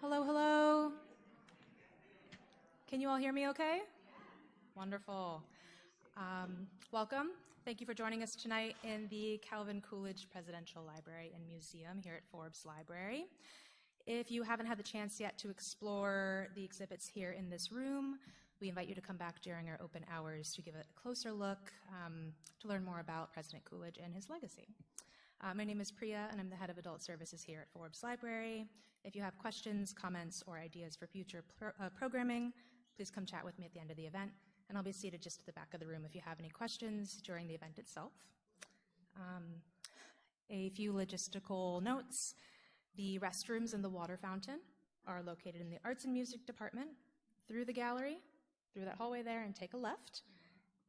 Hello, hello. Can you all hear me okay? Wonderful. Welcome. Thank you for joining us tonight in the Calvin Coolidge Presidential Library and Museum here at Forbes Library. If you haven't had the chance yet to explore the exhibits here in this room, we invite you to come back during our open hours to give a closer look to learn more about President Coolidge and his legacy. My name is Priya, and I'm the head of Adult Services here at Forbes Library. If you have questions, comments, or ideas for future programming, please come chat with me at the end of the event, and I'll be seated just at the back of the room if you have any questions during the event itself. A few logistical notes. The restrooms and the water fountain are located in the Arts and Music Department, through the gallery, through that hallway there, and take a left.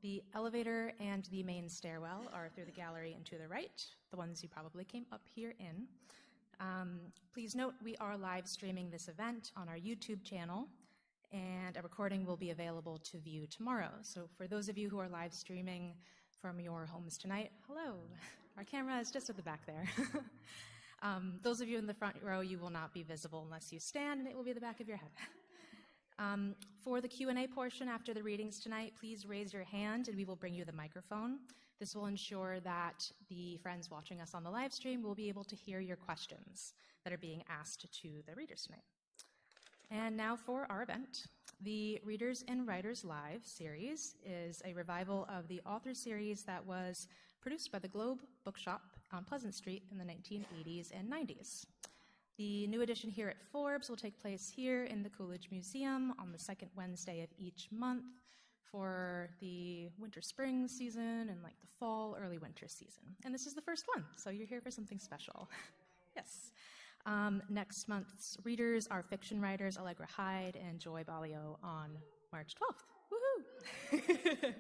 The elevator and the main stairwell are through the gallery and to the right, the ones you probably came up here in. Please note we are live streaming this event on our YouTube channel, and a recording will be available to view tomorrow. So for those of you who are live streaming from your homes tonight, hello. Our camera is just at the back there. Those of you in the front row, you will not be visible unless you stand, and it will be the back of your head. For the Q&A portion after the readings tonight, please raise your hand and we will bring you the microphone. This will ensure that the friends watching us on the live stream will be able to hear your questions that are being asked to the readers tonight. And now for our event. The Readers and Writers Live series is a revival of the author series that was produced by the Globe Bookshop on Pleasant Street in the 1980s and 90s. The new edition here at Forbes will take place here in the Coolidge Museum on the second Wednesday of each month for the winter-spring season and like the fall, early winter season. And this is the first one, so you're here for something special. Yes. Next month's readers are fiction writers Allegra Hyde and Joy Balio on March 12th. Woohoo!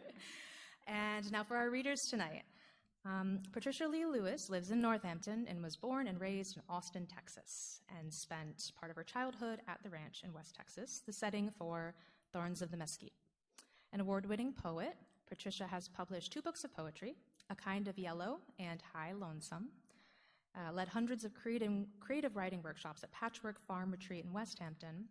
And now for our readers tonight. Patricia Lee Lewis lives in Northampton and was born and raised in Austin, Texas, and spent part of her childhood at the ranch in West Texas, the setting for Thorns of the Mesquite. An award-winning poet, Patricia has published 2 books of poetry, A Kind of Yellow and High Lonesome, led hundreds of creative writing workshops at Patchwork Farm Retreat in Westhampton,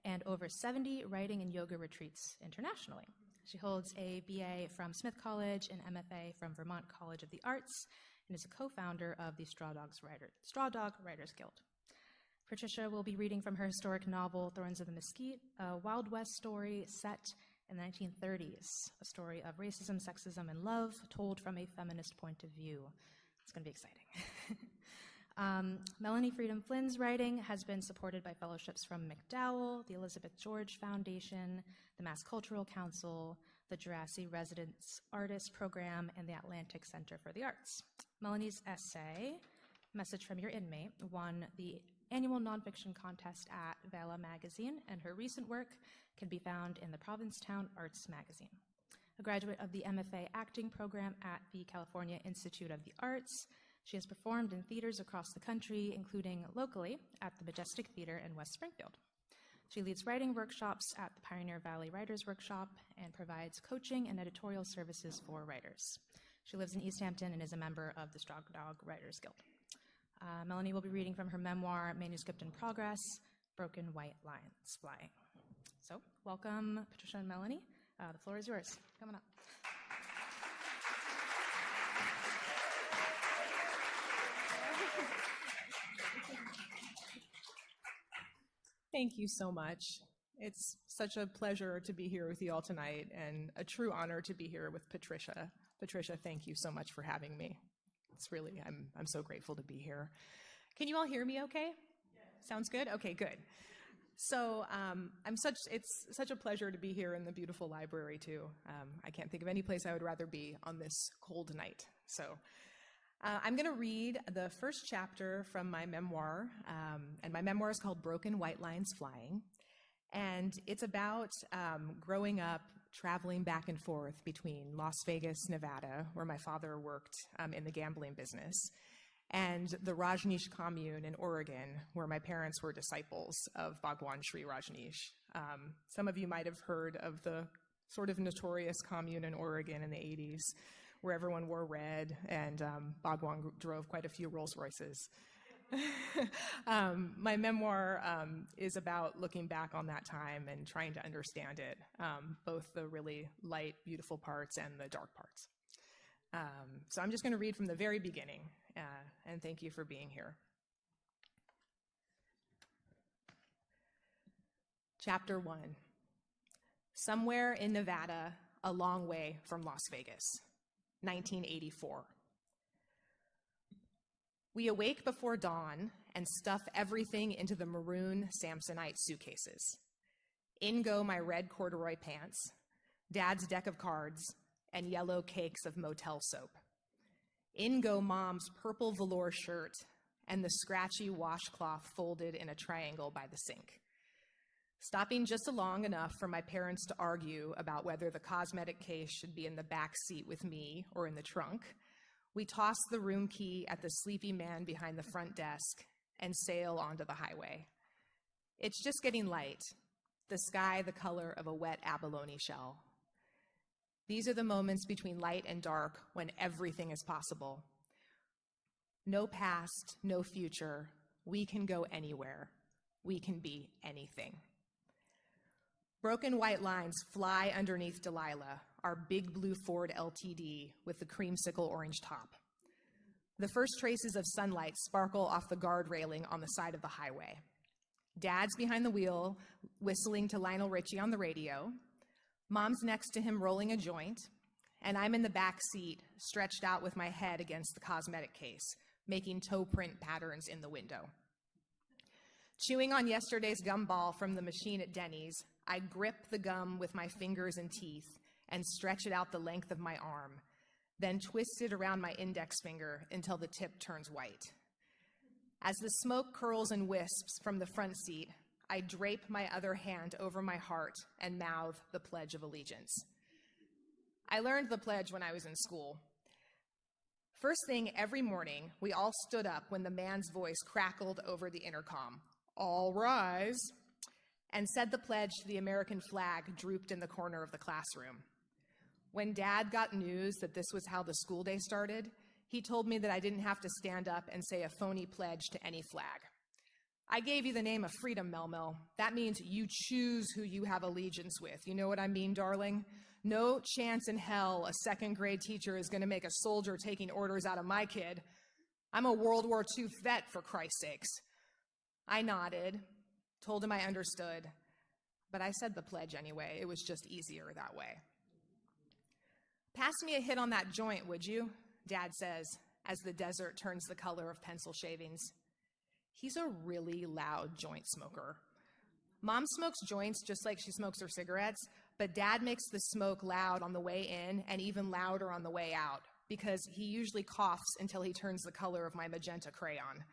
and over 70 writing and yoga retreats internationally. She holds a BA from Smith College and MFA from Vermont College of the Arts, and is a co-founder of the Straw Dog Writers Guild. Patricia will be reading from her historic novel, Thorns of the Mesquite, a Wild West story set in the 1930s, a story of racism, sexism, and love, told from a feminist point of view. It's going to be exciting. Melenie Flynn's writing has been supported by fellowships from MacDowell, the Elizabeth George Foundation, the Mass Cultural Council, the Jurassic Residence Artist Program, and the Atlantic Center for the Arts. Melanie's essay, Message from Your Inmate, won the annual nonfiction contest at Vela magazine, and her recent work can be found in the Provincetown Arts magazine. A graduate of the MFA acting program at the California Institute of the Arts, she has performed in theaters across the country, including locally at the Majestic Theater in West Springfield. She leads writing workshops at the Pioneer Valley Writers Workshop and provides coaching and editorial services for writers. She lives in Easthampton and is a member of the Straw Dog Writers Guild. Melenie will be reading from her memoir, Manuscript-in-Progress, Broken White Lines Flying. So, welcome, Patricia and Melenie. The floor is yours. Come on up. Thank you so much. It's such a pleasure to be here with you all tonight, and a true honor to be here with Patricia. Patricia, thank you so much for having me. It's really, I'm so grateful to be here. Can you all hear me okay? Yeah. Sounds good? Okay, good. So it's such a pleasure to be here in the beautiful library too. I can't think of any place I would rather be on this cold night. So I'm going to read the first chapter from my memoir, and my memoir is called Broken White Lines Flying. And it's about growing up, traveling back and forth between Las Vegas, Nevada, where my father worked in the gambling business, and the Rajneesh commune in Oregon, where my parents were disciples of Bhagwan Sri Rajneesh. Some of you might have heard of the sort of notorious commune in Oregon in the 80s, where everyone wore red, and Bhagwan drove quite a few Rolls Royces. My memoir is about looking back on that time and trying to understand it, both the really light, beautiful parts and the dark parts. So I'm just going to read from the very beginning, and thank you for being here. Chapter 1. Somewhere in Nevada, a long way from Las Vegas, 1984. We awake before dawn and stuff everything into the maroon Samsonite suitcases. In go my red corduroy pants, Dad's deck of cards, and yellow cakes of motel soap. In go Mom's purple velour shirt and the scratchy washcloth folded in a triangle by the sink. Stopping just long enough for my parents to argue about whether the cosmetic case should be in the back seat with me or in the trunk, we toss the room key at the sleepy man behind the front desk and sail onto the highway. It's just getting light, the sky the color of a wet abalone shell. These are the moments between light and dark when everything is possible. No past, no future. We can go anywhere. We can be anything. Broken white lines fly underneath Delilah, our big blue Ford LTD with the creamsicle orange top. The first traces of sunlight sparkle off the guard railing on the side of the highway. Dad's behind the wheel, whistling to Lionel Richie on the radio. Mom's next to him rolling a joint, and I'm in the back seat, stretched out with my head against the cosmetic case, making toe print patterns in the window. Chewing on yesterday's gumball from the machine at Denny's, I grip the gum with my fingers and teeth and stretch it out the length of my arm, then twist it around my index finger until the tip turns white. As the smoke curls and wisps from the front seat, I drape my other hand over my heart and mouth the Pledge of Allegiance. I learned the pledge when I was in school. First thing every morning, we all stood up when the man's voice crackled over the intercom, "All rise," and said the pledge to the American flag drooped in the corner of the classroom. When Dad got news that this was how the school day started, he told me that I didn't have to stand up and say a phony pledge to any flag. I gave you the name of freedom, Mel. That means you choose who you have allegiance with. You know what I mean, darling? No chance in hell a second grade teacher is going to make a soldier taking orders out of my kid. I'm a World War II vet, for Christ's sakes. I nodded, told him I understood, but I said the pledge anyway. It was just easier that way. "Pass me a hit on that joint, would you?" Dad says, as the desert turns the color of pencil shavings. He's a really loud joint smoker. Mom smokes joints just like she smokes her cigarettes, but Dad makes the smoke loud on the way in and even louder on the way out, because he usually coughs until he turns the color of my magenta crayon.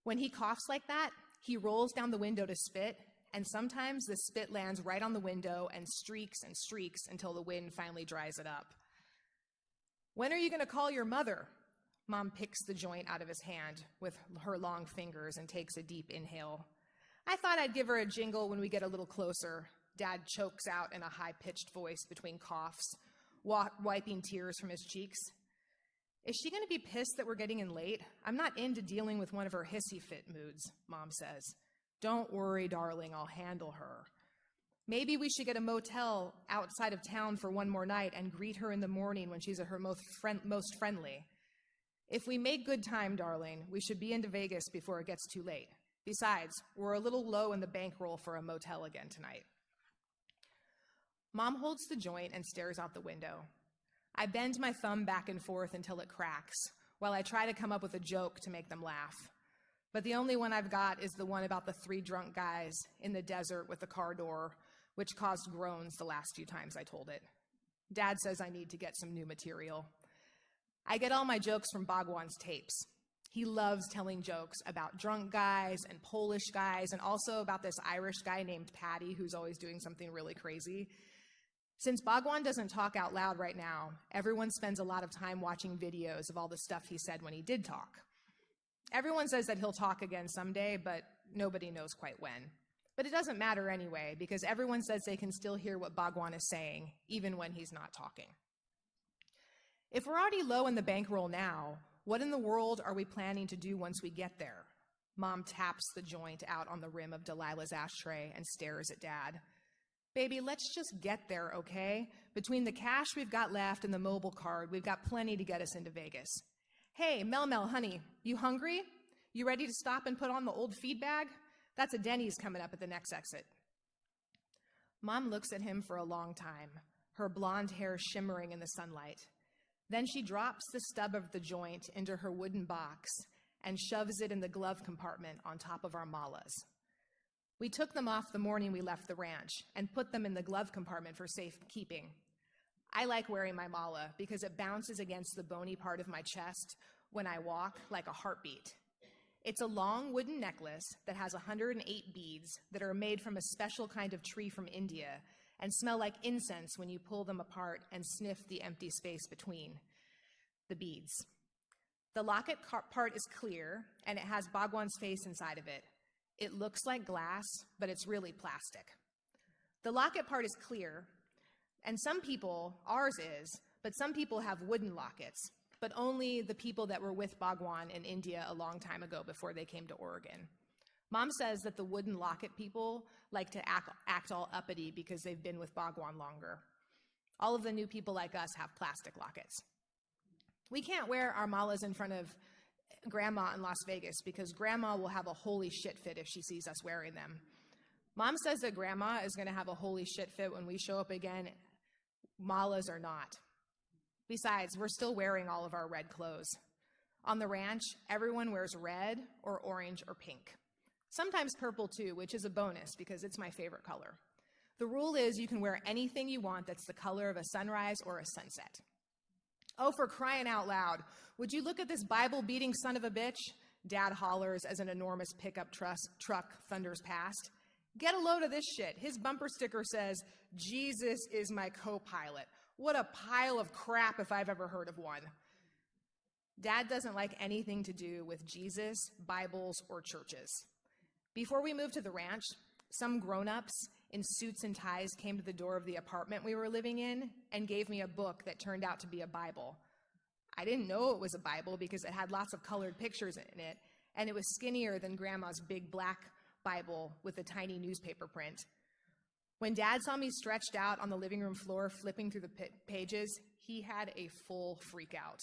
When he coughs like that, he rolls down the window to spit, and sometimes the spit lands right on the window and streaks until the wind finally dries it up. "When are you going to call your mother?" Mom picks the joint out of his hand with her long fingers and takes a deep inhale. "I thought I'd give her a jingle when we get a little closer," Dad chokes out in a high-pitched voice between coughs, wiping tears from his cheeks. "Is she going to be pissed that we're getting in late? I'm not into dealing with one of her hissy fit moods," Mom says. "Don't worry, darling, I'll handle her. Maybe we should get a motel outside of town for one more night and greet her in the morning when she's at her most friendly. If we make good time, darling, we should be into Vegas before it gets too late. Besides, we're a little low in the bankroll for a motel again tonight." Mom holds the joint and stares out the window. I bend my thumb back and forth until it cracks, while I try to come up with a joke to make them laugh. But the only one I've got is the one about the 3 drunk guys in the desert with the car door, which caused groans the last few times I told it. Dad says I need to get some new material. I get all my jokes from Bhagwan's tapes. He loves telling jokes about drunk guys and Polish guys, and also about this Irish guy named Patty who's always doing something really crazy. Since Bhagwan doesn't talk out loud right now, everyone spends a lot of time watching videos of all the stuff he said when he did talk. Everyone says that he'll talk again someday, but nobody knows quite when. But it doesn't matter anyway, because everyone says they can still hear what Bhagwan is saying, even when he's not talking. If we're already low in the bankroll now, What in the world are we planning to do once we get there? Mom taps the joint out on the rim of Delilah's ashtray and stares at Dad. Baby, let's just get there, okay? Between the cash we've got left and the mobile card, we've got plenty to get us into Vegas. Hey, Mel, honey, you hungry? You ready to stop and put on the old feed bag? That's a Denny's coming up at the next exit. Mom looks at him for a long time, her blonde hair shimmering in the sunlight. Then she drops the stub of the joint into her wooden box and shoves it in the glove compartment on top of our malas. We took them off the morning we left the ranch and put them in the glove compartment for safekeeping. I like wearing my mala because it bounces against the bony part of my chest when I walk like a heartbeat. It's a long wooden necklace that has 108 beads that are made from a special kind of tree from India and smell like incense when you pull them apart and sniff the empty space between the beads. The locket part is clear, and it has Bhagwan's face inside of it. It looks like glass, but it's really plastic. The locket part is clear, and some people, ours is, but some people have wooden lockets, but only the people that were with Bhagwan in India a long time ago before they came to Oregon. Mom says that the wooden locket people like to act all uppity because they've been with Bhagwan longer. All of the new people like us have plastic lockets. We can't wear our malas in front of Grandma in Las Vegas because Grandma will have a holy shit fit if she sees us wearing them. Mom says that Grandma is going to have a holy shit fit when we show up again, malas or not. Besides, we're still wearing all of our red clothes. On the ranch, everyone wears red or orange or pink. Sometimes purple too, which is a bonus because it's my favorite color. The rule is you can wear anything you want that's the color of a sunrise or a sunset. Oh, for crying out loud, would you look at this Bible-beating son of a bitch? Dad hollers as an enormous pickup truck thunders past. Get a load of this shit. His bumper sticker says, "Jesus is my co-pilot." What a pile of crap if I've ever heard of one. Dad doesn't like anything to do with Jesus, Bibles, or churches. Before we moved to the ranch, some grown-ups in suits and ties came to the door of the apartment we were living in and gave me a book that turned out to be a Bible. I didn't know it was a Bible because it had lots of colored pictures in it, and it was skinnier than Grandma's big black Bible with a tiny newspaper print. When Dad saw me stretched out on the living room floor flipping through the pages, he had a full freak out.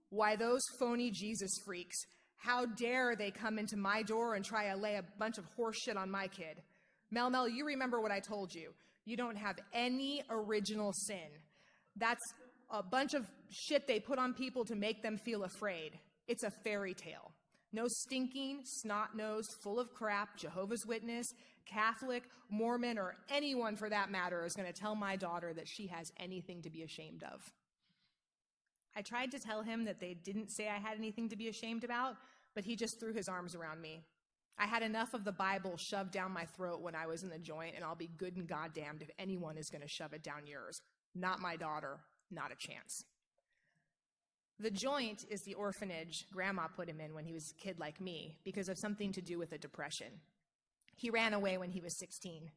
Why, those phony Jesus freaks, how dare they come into my door and try to lay a bunch of horse shit on my kid? Mel, you remember what I told you. You don't have any original sin. That's a bunch of shit they put on people to make them feel afraid. It's a fairy tale. No stinking, snot-nosed, full of crap, Jehovah's Witness, Catholic, Mormon, or anyone for that matter is going to tell my daughter that she has anything to be ashamed of. I tried to tell him that they didn't say I had anything to be ashamed about, but he just threw his arms around me. I had enough of the Bible shoved down my throat when I was in the joint, and I'll be good and goddamned if anyone is going to shove it down yours. Not my daughter, not a chance. The joint is the orphanage Grandma put him in when he was a kid like me because of something to do with a depression. He ran away when he was 16.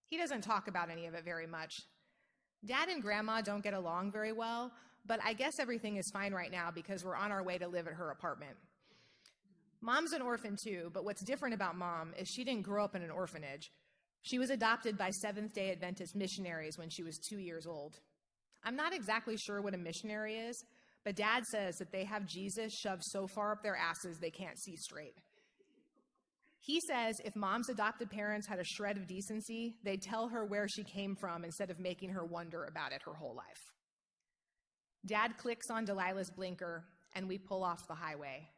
He doesn't talk about any of it very much. Dad and Grandma don't get along very well, but I guess everything is fine right now because we're on our way to live at her apartment. Mom's an orphan too, but what's different about Mom is she didn't grow up in an orphanage. She was adopted by Seventh-day Adventist missionaries when she was 2 years old. I'm not exactly sure what a missionary is, but Dad says that they have Jesus shoved so far up their asses they can't see straight. He says if Mom's adopted parents had a shred of decency, they'd tell her where she came from instead of making her wonder about it her whole life. Dad clicks on Delilah's blinker, and we pull off the highway.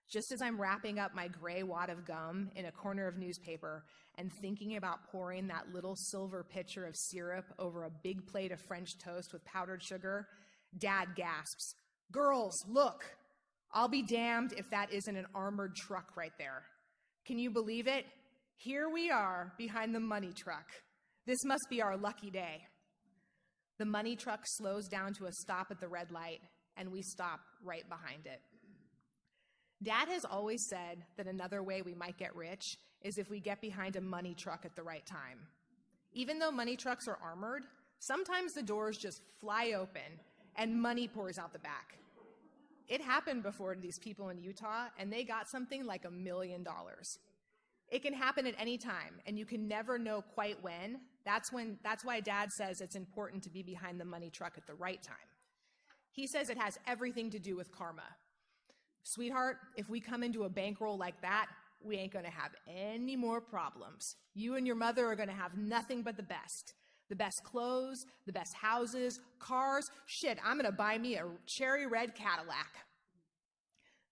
Just as I'm wrapping up my gray wad of gum in a corner of newspaper and thinking about pouring that little silver pitcher of syrup over a big plate of French toast with powdered sugar, Dad gasps, "Girls, look! I'll be damned if that isn't an armored truck right there. Can you believe it? Here we are behind the money truck. This must be our lucky day." The money truck slows down to a stop at the red light, and we stop right behind it. Dad has always said that another way we might get rich is if we get behind a money truck at the right time. Even though money trucks are armored, sometimes the doors just fly open and money pours out the back. it happened before to these people in Utah, and they got something like $1 million. It can happen at any time, and you can never know quite when. That's why Dad says it's important to be behind the money truck at the right time. He says it has everything to do with karma. Sweetheart, if we come into a bankroll like that, we ain't gonna have any more problems. You and your mother are gonna have nothing but the best. The best clothes, the best houses, cars. Shit, I'm gonna buy me a cherry red Cadillac.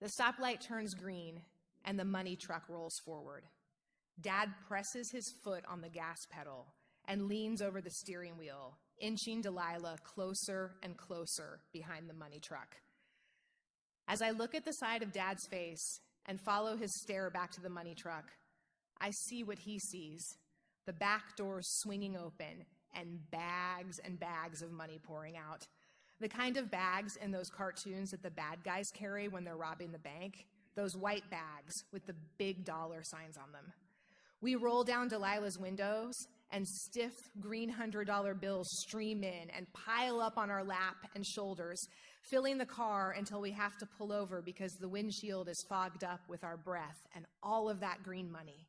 The stoplight turns green and the money truck rolls forward. Dad presses his foot on the gas pedal and leans over the steering wheel, inching Delilah closer and closer behind the money truck. As I look at the side of Dad's face and follow his stare back to the money truck, I see what he sees, the back doors swinging open and bags of money pouring out. The kind of bags in those cartoons that the bad guys carry when they're robbing the bank, those white bags with the big dollar signs on them. We roll down Delilah's windows and stiff green $100 bills stream in and pile up on our lap and shoulders, filling the car until we have to pull over because the windshield is fogged up with our breath and all of that green money.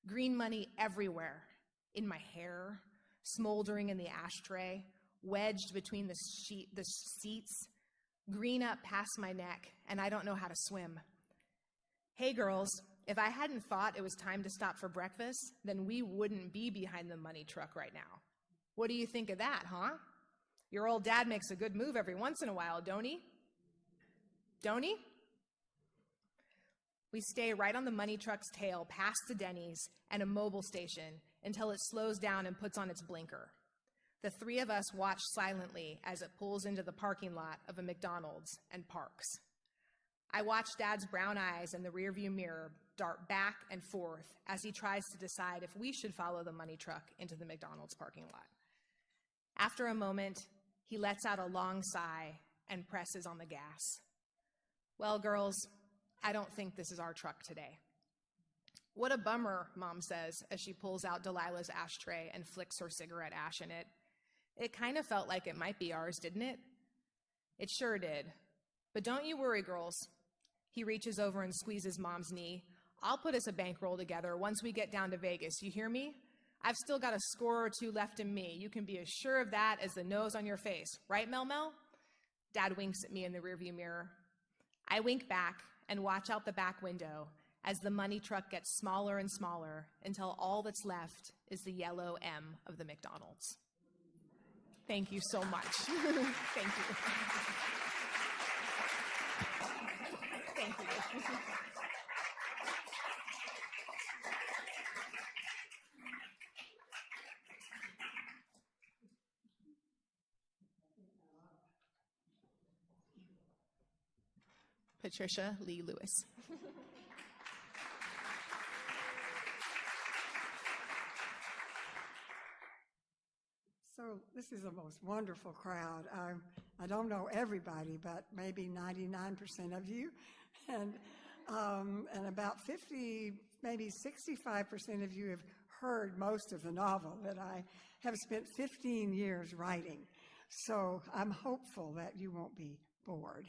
Green money everywhere, in my hair, smoldering in the ashtray, wedged between the seats, green up past my neck, and I don't know how to swim. Hey girls, if I hadn't thought it was time to stop for breakfast, then we wouldn't be behind the money truck right now. What do you think of that, huh? Your old dad makes a good move every once in a while, don't he? Don't he? We stay right on the money truck's tail past the Denny's and a mobile station until it slows down and puts on its blinker. The three of us watch silently as it pulls into the parking lot of a McDonald's and parks. I watch Dad's brown eyes in the rearview mirror dart back and forth as he tries to decide if we should follow the money truck into the McDonald's parking lot. After a moment, he lets out a long sigh and presses on the gas. Well, girls, I don't think this is our truck today. What a bummer, Mom says as she pulls out Delilah's ashtray and flicks her cigarette ash in it. It kind of felt like it might be ours, didn't it? It sure did. But don't you worry, girls. He reaches over and squeezes Mom's knee. I'll put us a bankroll together once we get down to Vegas. You hear me? I've still got a score or two left in me. You can be as sure of that as the nose on your face. Right, Mel Mel? Dad winks at me in the rearview mirror. I wink back and watch out the back window as the money truck gets smaller and smaller until all that's left is the yellow M of the McDonald's. Thank you so much. Thank you. Thank you. Patricia Lee Lewis. So this is the most wonderful crowd. I don't know everybody, but maybe 99% of you, and about 50, maybe 65% of you have heard most of the novel that I have spent 15 years writing. So I'm hopeful that you won't be bored.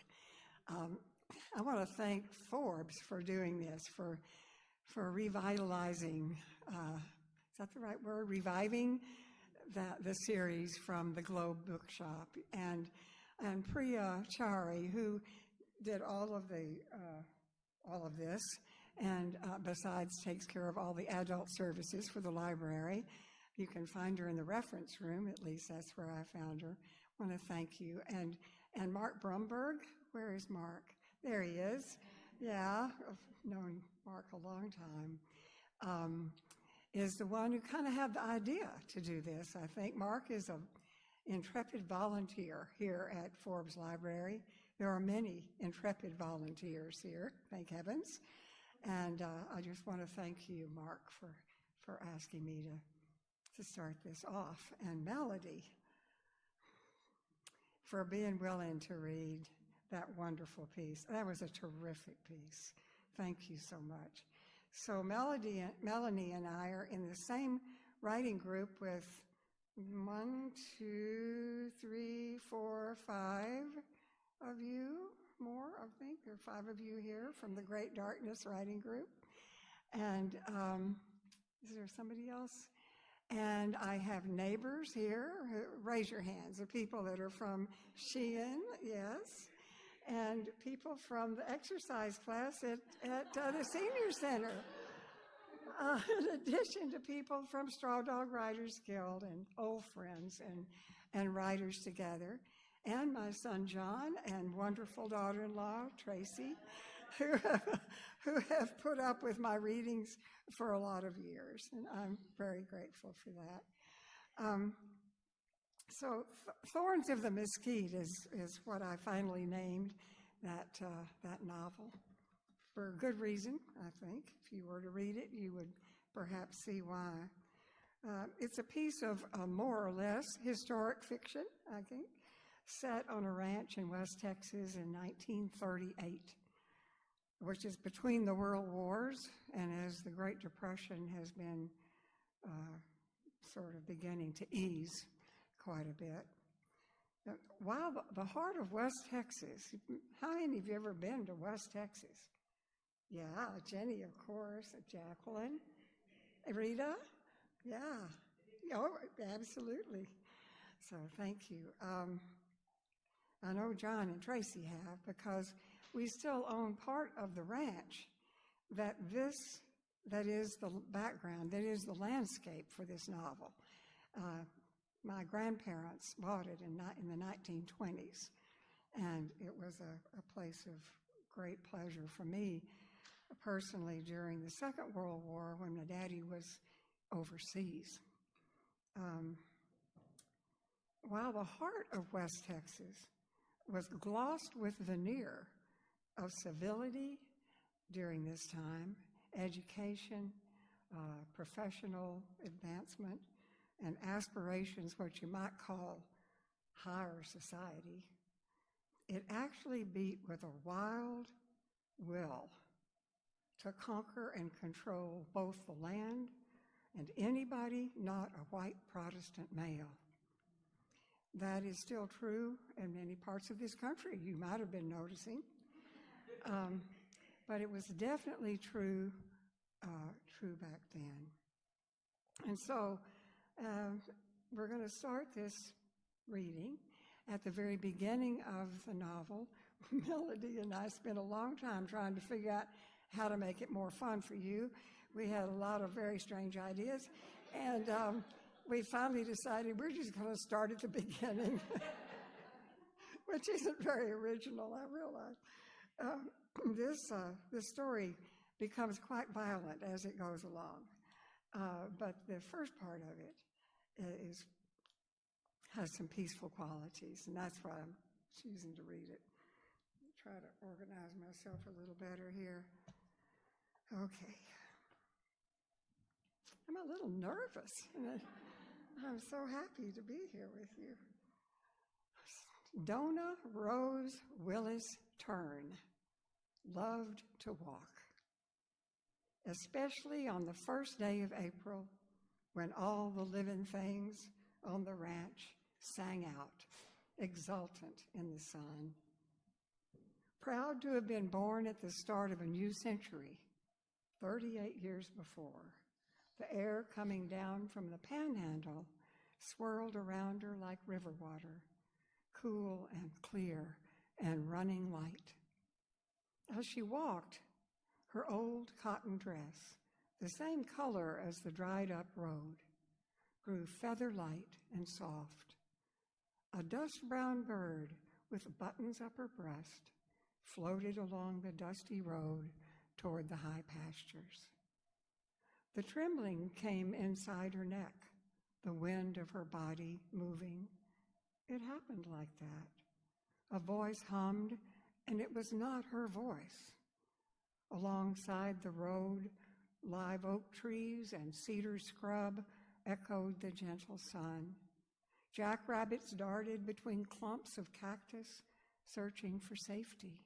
I want to thank Forbes for doing this, for revitalizing, is that the right word? Reviving the series from the Globe Bookshop, and Priya Chari, who did all of this, and besides takes care of all the adult services for the library. You can find her in the reference room, at least that's where I found her. I want to thank you. And Mark Brumberg, where is Mark? There he is. Yeah, I've known Mark a long time. Is the one who kind of had the idea to do this. I think Mark is an intrepid volunteer here at Forbes Library. There are many intrepid volunteers here, thank heavens. And I just want to thank you, Mark, for asking me to start this off. And Melody, for being willing to read that wonderful piece. That was a terrific piece. Thank you so much. So Melanie and I are in the same writing group with 1, 2, 3, 4, 5 of you, more, I think. There are 5 of you here from the Great Darkness Writing Group. And is there somebody else? And I have neighbors here. Raise your hands. The people that are from Sheehan, yes. And people from the exercise class at the Senior Center. In addition to people from Straw Dog Writers Guild and old friends and writers together. And my son John and wonderful daughter-in-law Tracy, who have put up with my readings for a lot of years, and I'm very grateful for that. So Thorns of the Mesquite is what I finally named that novel, for a good reason, I think. If you were to read it, you would perhaps see why. It's a piece of more or less historic fiction, I think, set on a ranch in West Texas in 1938, which is between the World Wars and as the Great Depression has been sort of beginning to ease quite a bit. Wow, the heart of West Texas. How many of you ever been to West Texas? Yeah, Jenny, of course, Jacqueline. Rita? Yeah. Oh, absolutely. So thank you. I know John and Tracy have, because we still own part of the ranch that is the background, that is the landscape for this novel. My grandparents bought it in the 1920s, and it was a place of great pleasure for me personally during the Second World War when my daddy was overseas. While the heart of West Texas was glossed with veneer of civility during this time, education, professional advancement, and aspirations, what you might call higher society, it actually beat with a wild will to conquer and control both the land and anybody not a white Protestant male. That is still true in many parts of this country, you might have been noticing. But it was definitely true back then. And so we're going to start this reading at the very beginning of the novel. Melody and I spent a long time trying to figure out how to make it more fun for you. We had a lot of very strange ideas, and we finally decided we're just going to start at the beginning, which isn't very original, I realize. This story becomes quite violent as it goes along, but the first part of it has some peaceful qualities, and that's why I'm choosing to read it. Try to organize myself a little better here. Okay. I'm a little nervous, and I'm so happy to be here with you. Donna Rose Willis Turn loved to walk, especially on the first day of April when all the living things on the ranch sang out, exultant in the sun. Proud to have been born at the start of a new century, 38 years before, the air coming down from the panhandle swirled around her like river water, cool and clear and running light. As she walked, her old cotton dress, the same color as the dried-up road, grew feather-light and soft. A dust-brown bird with buttons up her breast floated along the dusty road toward the high pastures. The trembling came inside her neck, the wind of her body moving. It happened like that. A voice hummed, and it was not her voice. Alongside the road, live oak trees and cedar scrub echoed the gentle sun. Jackrabbits darted between clumps of cactus, searching for safety.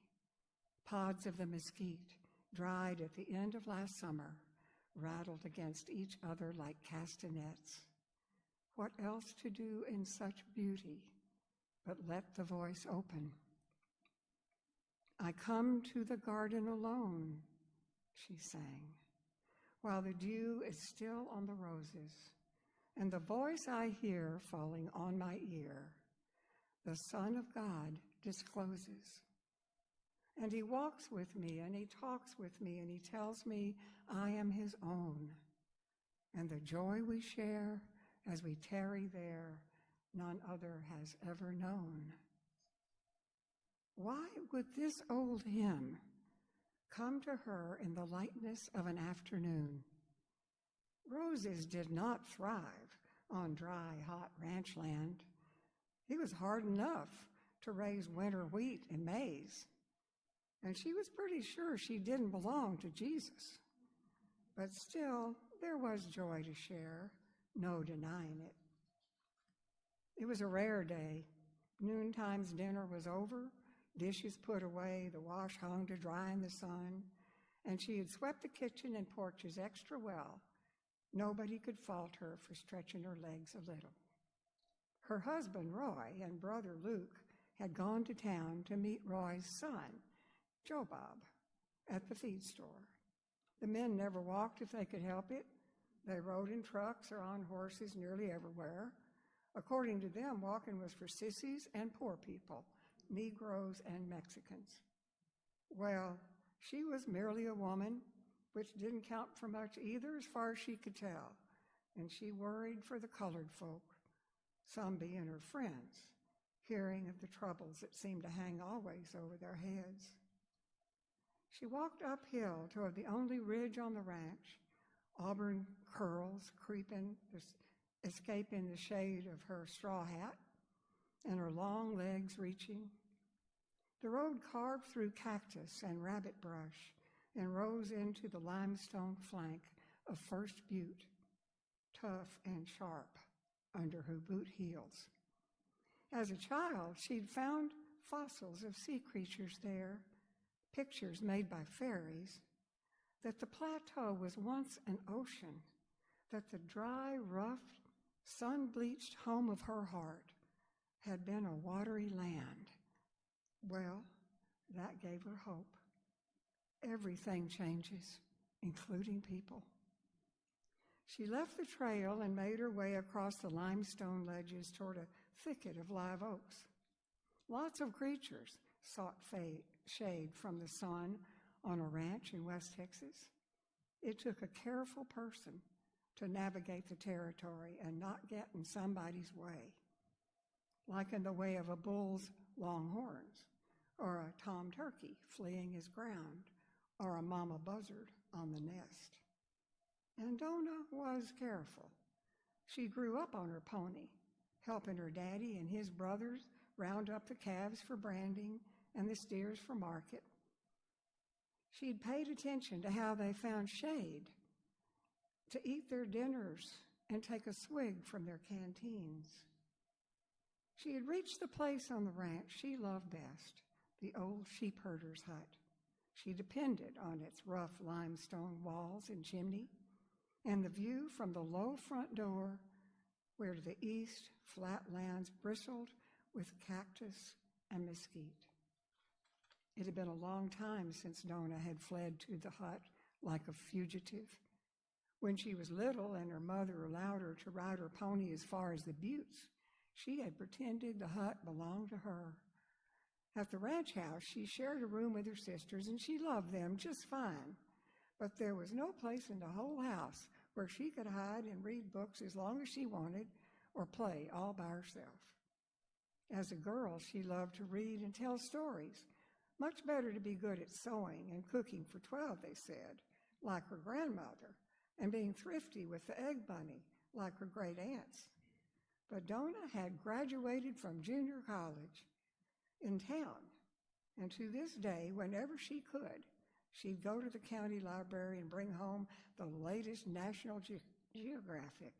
Pods of the mesquite, dried at the end of last summer, rattled against each other like castanets. What else to do in such beauty but let the voice open? I come to the garden alone, she sang, while the dew is still on the roses, and the voice I hear falling on my ear, the Son of God discloses. And he walks with me, and he talks with me, and he tells me I am his own. And the joy we share as we tarry there, none other has ever known. Why would this old hymn come to her in the lightness of an afternoon? Roses did not thrive on dry, hot ranch land. It was hard enough to raise winter wheat and maize, and she was pretty sure she didn't belong to Jesus. But still, there was joy to share, no denying it. It was a rare day. Noontime's dinner was over, dishes put away, the wash hung to dry in the sun, and she had swept the kitchen and porches extra well. Nobody could fault her for stretching her legs a little. Her husband, Roy, and brother Luke had gone to town to meet Roy's son, Joe Bob, at the feed store. The men never walked if they could help it. They rode in trucks or on horses nearly everywhere. According to them, walking was for sissies and poor people, Negroes and Mexicans. Well, she was merely a woman, which didn't count for much either as far as she could tell, and she worried for the colored folk, some being her friends, hearing of the troubles that seemed to hang always over their heads. She walked uphill toward the only ridge on the ranch, auburn curls escaping the shade of her straw hat, and her long legs reaching. The road carved through cactus and rabbit brush and rose into the limestone flank of First Butte, tough and sharp under her boot heels. As a child, she'd found fossils of sea creatures there, pictures made by fairies, that the plateau was once an ocean, that the dry, rough, sun-bleached home of her heart had been a watery land. Well, that gave her hope. Everything changes, including people. She left the trail and made her way across the limestone ledges toward a thicket of live oaks. Lots of creatures sought shade from the sun on a ranch in West Texas. It took a careful person to navigate the territory and not get in somebody's way, like in the way of a bull's long horns, or a tom turkey fleeing his ground, or a mama buzzard on the nest. And Donna was careful. She grew up on her pony, helping her daddy and his brothers round up the calves for branding and the steers for market. She'd paid attention to how they found shade to eat their dinners and take a swig from their canteens. She had reached the place on the ranch she loved best, the old sheep herder's hut. She depended on its rough limestone walls and chimney, and the view from the low front door, where to the east flat lands bristled with cactus and mesquite. It had been a long time since Donna had fled to the hut like a fugitive. When she was little and her mother allowed her to ride her pony as far as the buttes, she had pretended the hut belonged to her. At the ranch house, she shared a room with her sisters, and she loved them just fine. But there was no place in the whole house where she could hide and read books as long as she wanted or play all by herself. As a girl, she loved to read and tell stories. Much better to be good at sewing and cooking for 12, they said, like her grandmother, and being thrifty with the egg bunny, like her great aunts. But Donna had graduated from junior college in town, and to this day, whenever she could, she'd go to the county library and bring home the latest National Geographic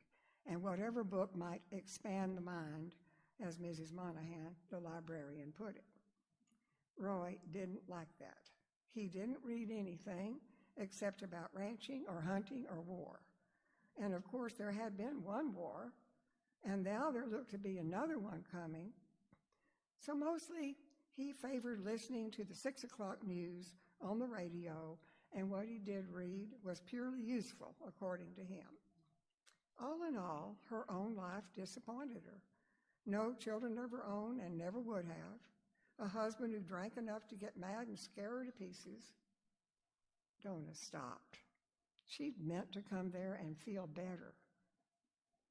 and whatever book might expand the mind, as Mrs. Monahan, the librarian, put it. Roy didn't like that. He didn't read anything except about ranching or hunting or war. And of course, there had been one war, and now there looked to be another one coming. So mostly, He favored listening to the 6 o'clock news on the radio, and what he did read was purely useful, according to him. All in all, her own life disappointed her. No children of her own and never would have. A husband who drank enough to get mad and scare her to pieces. Donna stopped. She'd meant to come there and feel better.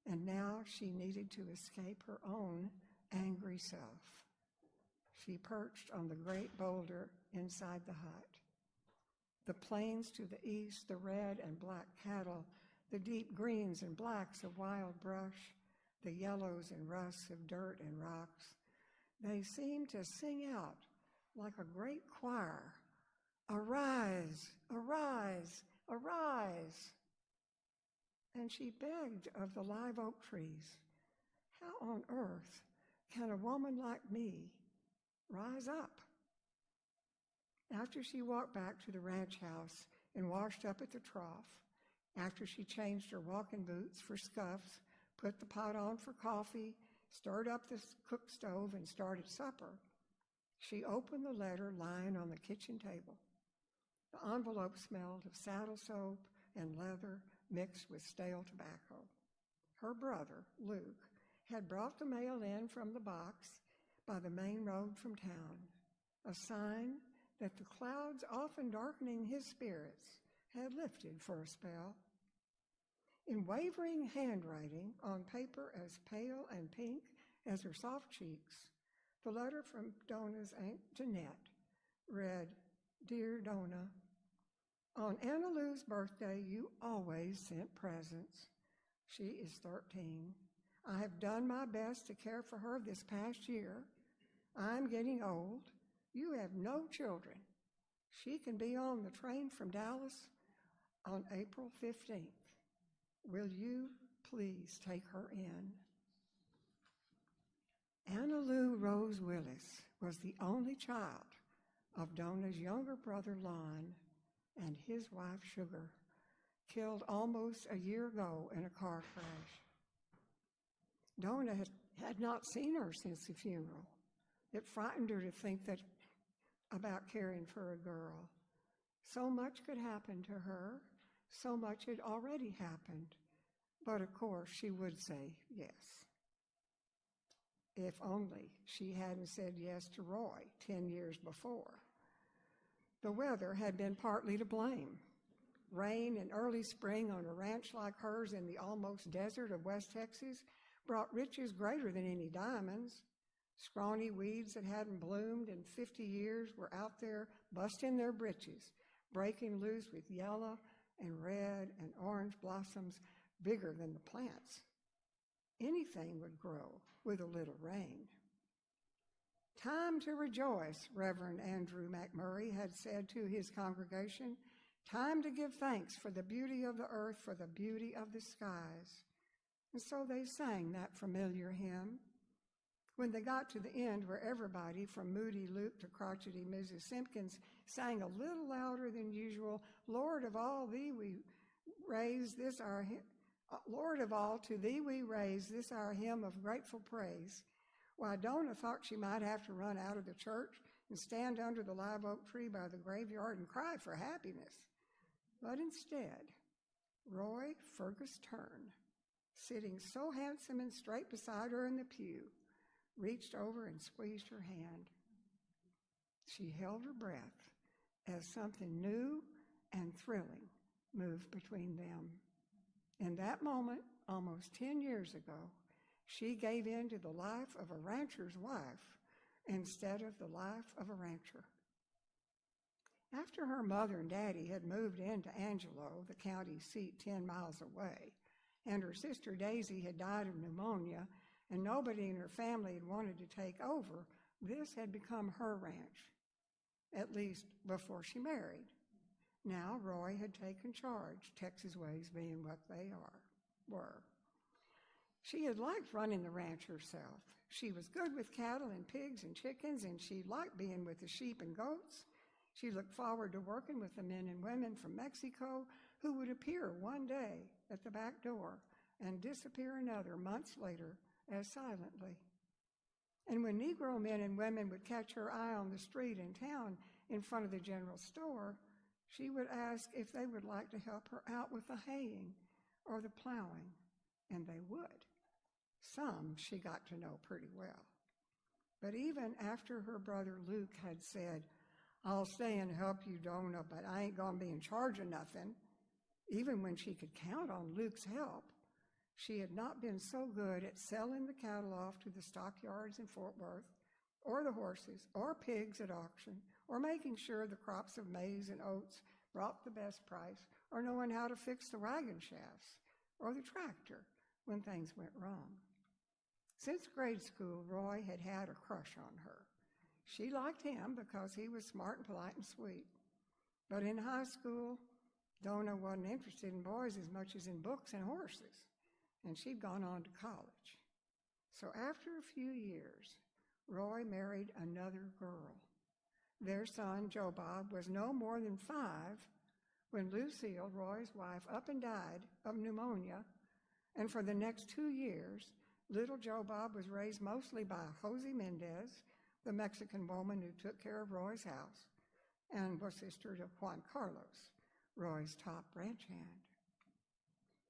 And now she needed to escape her own angry self. She perched on the great boulder inside the hut. The plains to the east, the red and black cattle, the deep greens and blacks of wild brush, the yellows and rusts of dirt and rocks, they seemed to sing out like a great choir, "Arise, arise, arise." And she begged of the live oak trees, "How on earth can a woman like me rise up?" After she walked back to the ranch house and washed up at the trough, after she changed her walking boots for scuffs, put the pot on for coffee, stirred up the cook stove, and started supper, she opened the letter lying on the kitchen table. The envelope smelled of saddle soap and leather mixed with stale tobacco. Her brother, Luke, had brought the mail in from the box by the main road from town, a sign that the clouds often darkening his spirits had lifted for a spell. In wavering handwriting on paper as pale and pink as her soft cheeks, the letter from Donna's Aunt Jeanette read, "Dear Donna, on Anna Lou's birthday, you always sent presents. She is 13. I have done my best to care for her this past year. I'm getting old. You have no children. She can be on the train from Dallas on April 15th. Will you please take her in?" Anna Lou Rose Willis was the only child of Donna's younger brother, Lon, and his wife, Sugar, killed almost a year ago in a car crash. Donna had not seen her since the funeral. It frightened her to think that about caring for a girl. So much could happen to her. So much had already happened. But of course, she would say yes. If only she hadn't said yes to Roy 10 years before. The weather had been partly to blame. Rain in early spring on a ranch like hers in the almost desert of West Texas brought riches greater than any diamonds. Scrawny weeds that hadn't bloomed in 50 years were out there busting their britches, breaking loose with yellow and red and orange blossoms bigger than the plants. Anything would grow with a little rain. "Time to rejoice," Reverend Andrew McMurray had said to his congregation. "Time to give thanks for the beauty of the earth, for the beauty of the skies." And so they sang that familiar hymn. When they got to the end where everybody, from Moody Luke to crotchety Mrs. Simpkins, sang a little louder than usual, "Lord of all, thee we raise this our Lord of all, to thee we raise this our hymn of grateful praise," why, Donna thought she might have to run out of the church and stand under the live oak tree by the graveyard and cry for happiness. But instead, Roy Fergus Tern, sitting so handsome and straight beside her in the pew, reached over and squeezed her hand. She held her breath as something new and thrilling moved between them. In that moment, almost 10 years ago, she gave in to the life of a rancher's wife instead of the life of a rancher. After her mother and daddy had moved into Angelo, the county seat 10 miles away, and her sister Daisy had died of pneumonia, and nobody in her family had wanted to take over, this had become her ranch, at least before she married. Now Roy had taken charge, Texas ways being what they were. She had liked running the ranch herself. She was good with cattle and pigs and chickens, and she liked being with the sheep and goats. She looked forward to working with the men and women from Mexico who would appear one day at the back door and disappear another months later as silently. And when Negro men and women would catch her eye on the street in town in front of the general store, she would ask if they would like to help her out with the haying or the plowing, and they would. Some she got to know pretty well. But even after her brother Luke had said, "I'll stay and help you, Donna, but I ain't gonna be in charge of nothing," even when she could count on Luke's help, she had not been so good at selling the cattle off to the stockyards in Fort Worth, or the horses, or pigs at auction, or making sure the crops of maize and oats brought the best price, or knowing how to fix the wagon shafts or the tractor when things went wrong. Since grade school, Roy had had a crush on her. She liked him because he was smart and polite and sweet. But in high school, Donna wasn't interested in boys as much as in books and horses, and she'd gone on to college. So after a few years, Roy married another girl. Their son, Joe Bob, was no more than 5 when Lucille, Roy's wife, up and died of pneumonia, and for the next 2 years, little Joe Bob was raised mostly by Josie Mendez, the Mexican woman who took care of Roy's house, and was sister to Juan Carlos, Roy's top ranch hand.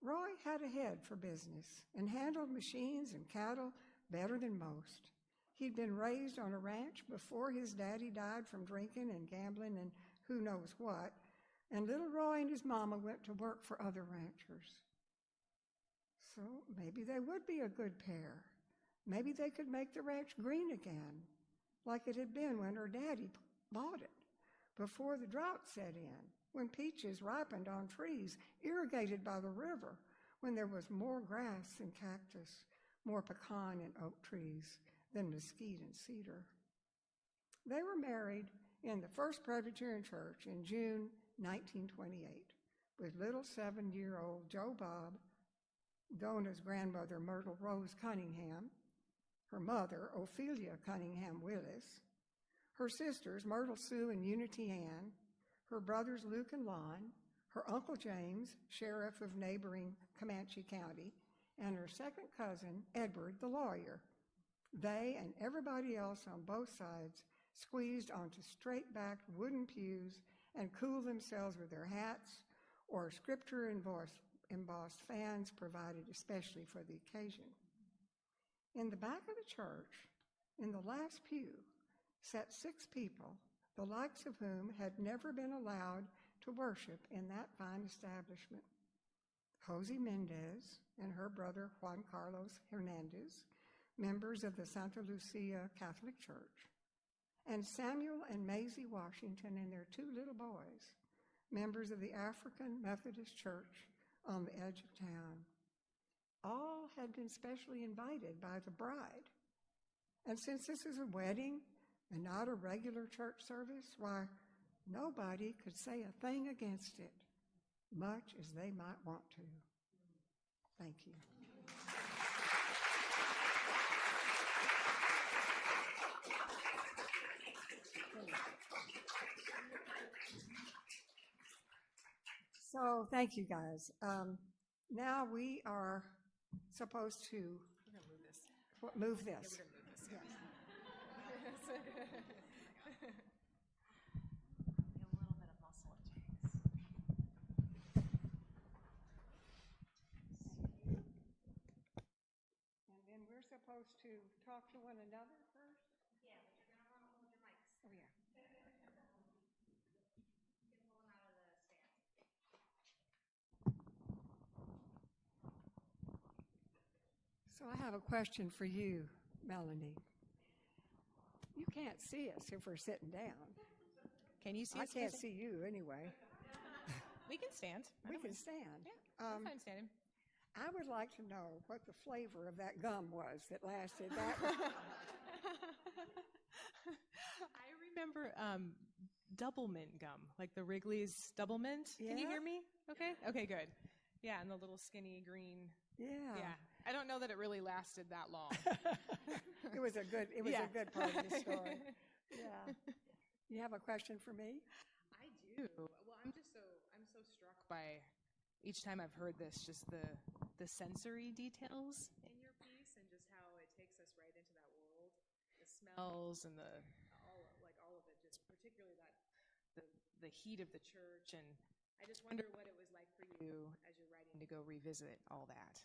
Roy had a head for business and handled machines and cattle better than most. He'd been raised on a ranch before his daddy died from drinking and gambling and who knows what, and little Roy and his mama went to work for other ranchers. So maybe they would be a good pair. Maybe they could make the ranch green again, like it had been when her daddy bought it, before the drought set in, when peaches ripened on trees irrigated by the river, when there was more grass and cactus, more pecan and oak trees than mesquite and cedar. They were married in the First Presbyterian Church in June 1928, with little 7-year-old Joe Bob, Donna's grandmother Myrtle Rose Cunningham, her mother Ophelia Cunningham Willis, her sisters Myrtle Sue and Unity Ann, her brothers Luke and Lon, her uncle James, sheriff of neighboring Comanche County, and her second cousin Edward, the lawyer. They and everybody else on both sides squeezed onto straight-backed wooden pews and cooled themselves with their hats or scripture embossed fans provided especially for the occasion. In the back of the church, in the last pew, sat 6 people, the likes of whom had never been allowed to worship in that fine establishment. Josie Mendez and her brother Juan Carlos Hernandez, members of the Santa Lucia Catholic Church, and Samuel and Maisie Washington and their 2 little boys, members of the African Methodist Church on the edge of town. All had been specially invited by the bride. And since this is a wedding and not a regular church service, why, nobody could say a thing against it, much as they might want to. Thank you. So thank you, guys. Now we are supposed to We're gonna move this. move this. Yeah, we're gonna move this. Yes. A little bit of muscle it takes. And then we're supposed to talk to one another first? Yeah, but you're going to want to hold your mics. Oh, yeah. You can pull them out of the stand. So I have a question for you, Melanie. You can't see us if we're sitting down. Can you see I us? can't see you anyway. We can stand. We can stand. Yeah, I'm fine standing. I would like to know what the flavor of that gum was that lasted that I remember double mint gum, like the Wrigley's double mint. Can you Yeah. hear me? Okay. Okay, good. Yeah, and the little skinny green. Yeah. Yeah. I don't know that it really lasted that long. It was a good Yeah. good part of the story. Yeah. You have a question for me? I do. Well, I'm so struck by each time I've heard this, just the sensory details in your piece and just how it takes us right into that world. smells and all of it, just particularly the heat of the church. And I just wonder what it was like for you as you're writing to go revisit all that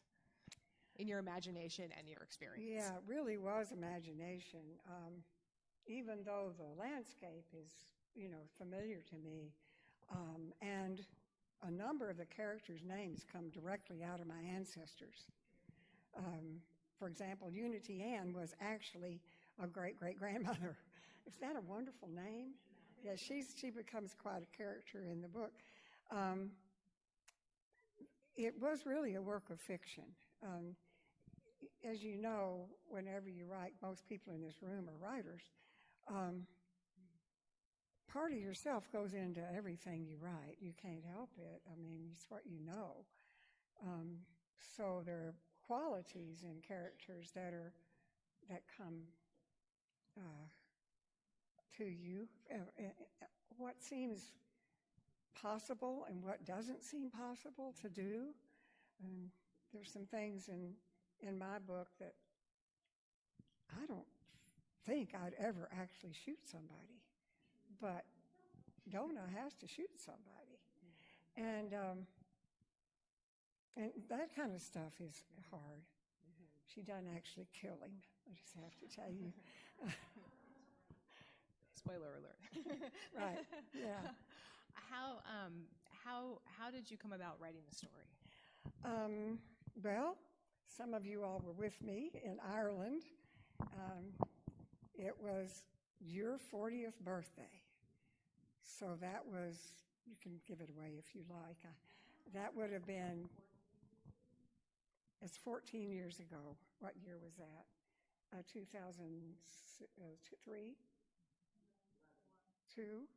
in your imagination and your experience. Yeah, it really was imagination. Even though the landscape is, familiar to me, and a number of the characters' names come directly out of my ancestors. For example, Unity Ann was actually a great-great-grandmother. Is that a wonderful name? Yeah, she becomes quite a character in the book. It was really a work of fiction. As you know, whenever you write, most people in this room are writers. Part of yourself goes into everything you write. You can't help it. I mean, it's what you know. So there are qualities in characters that come to you. What seems possible and what doesn't seem possible to do. And there's some things in my book that I don't think I'd ever actually shoot somebody, but Donna has to shoot somebody, and that kind of stuff is hard. She doesn't actually kill him. I just have to tell you. Spoiler alert. Right. Yeah. How did you come about writing the story? Well, some of you all were with me in Ireland. It was your 40th birthday. So that was, you can give it away if you like. That would have been, it's 14 years ago. What year was that? 2003? 2? You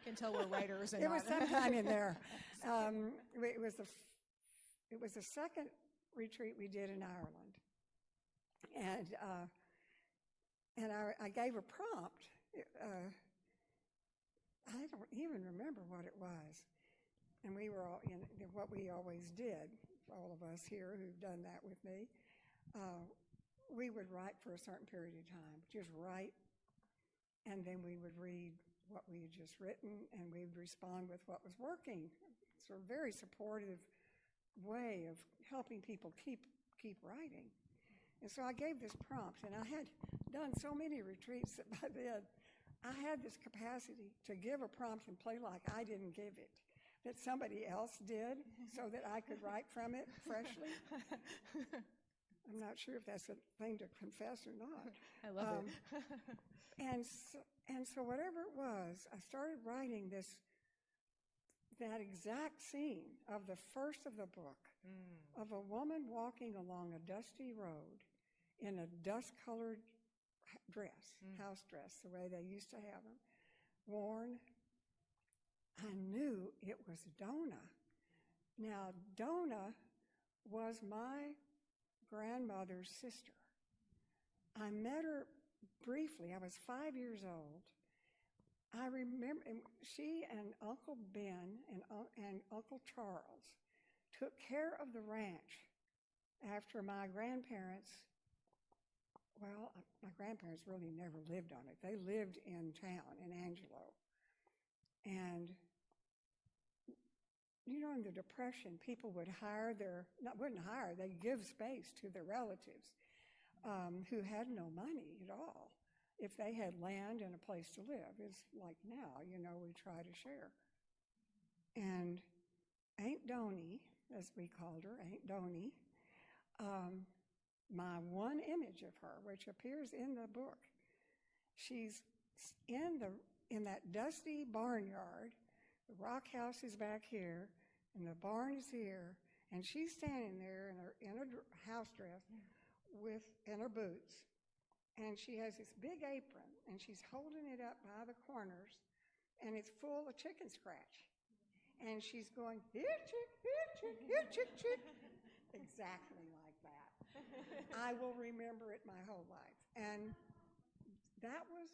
can tell we're writers. And it was sometime in there. It was the second retreat we did in Ireland, and I gave a prompt. I don't even remember what it was, and we were all in what we always did. All of us here who've done that with me, we would write for a certain period of time, just write, and then we would read what we had just written, and we would respond with what was working. It's a very supportive way of helping people keep writing. And so I gave this prompt, and I had done so many retreats that by then I had this capacity to give a prompt and play like I didn't give it, that somebody else did, so that I could write from it freshly. I'm not sure if that's a thing to confess or not. I love it. And so whatever it was, I started writing that exact scene of the first of the book, of a woman walking along a dusty road in a dust-colored dress, house dress, the way they used to have them, worn. I knew it was Donna. Now, Donna was my grandmother's sister. I met her briefly. I was 5 years old. I remember she and Uncle Ben and Uncle Charles took care of the ranch after my grandparents. Well, my grandparents really never lived on it. They lived in town in Angelo. And, in the Depression, people would they'd give space to their relatives who had no money at all. If they had land and a place to live, it's like now, we try to share. And Aunt Donnie, as we called her, Aunt Donnie, my one image of her, which appears in the book, she's in that dusty barnyard. The rock house is back here, and the barn is here, and she's standing there in her house dress in her boots. And she has this big apron, and she's holding it up by the corners, and it's full of chicken scratch. And she's going, here, chick, here, chick, chick. Exactly like that. I will remember it my whole life. And that was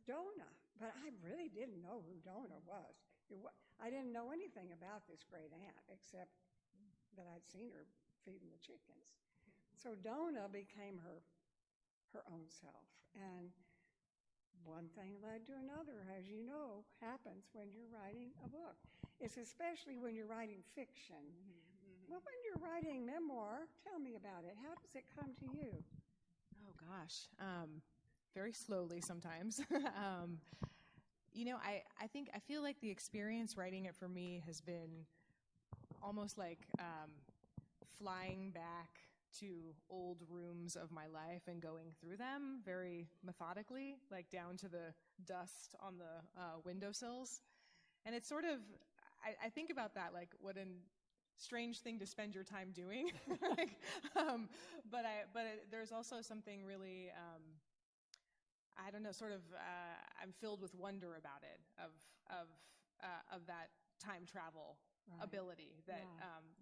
Donna, but I really didn't know who Donna was. I didn't know anything about this great aunt, except that I'd seen her feeding the chickens. So Donna became her her own self. And one thing led to another, as you know, happens when you're writing a book. It's especially when you're writing fiction. Well, when you're writing memoir, tell me about it. How does it come to you? Oh, gosh. Very slowly sometimes. I feel like the experience writing it for me has been almost like flying back to old rooms of my life and going through them very methodically, like down to the dust on the windowsills. And it's sort of, I think about that, like what a strange thing to spend your time doing. There's also something really, I don't know, sort of, I'm filled with wonder about it, of that time travel ability that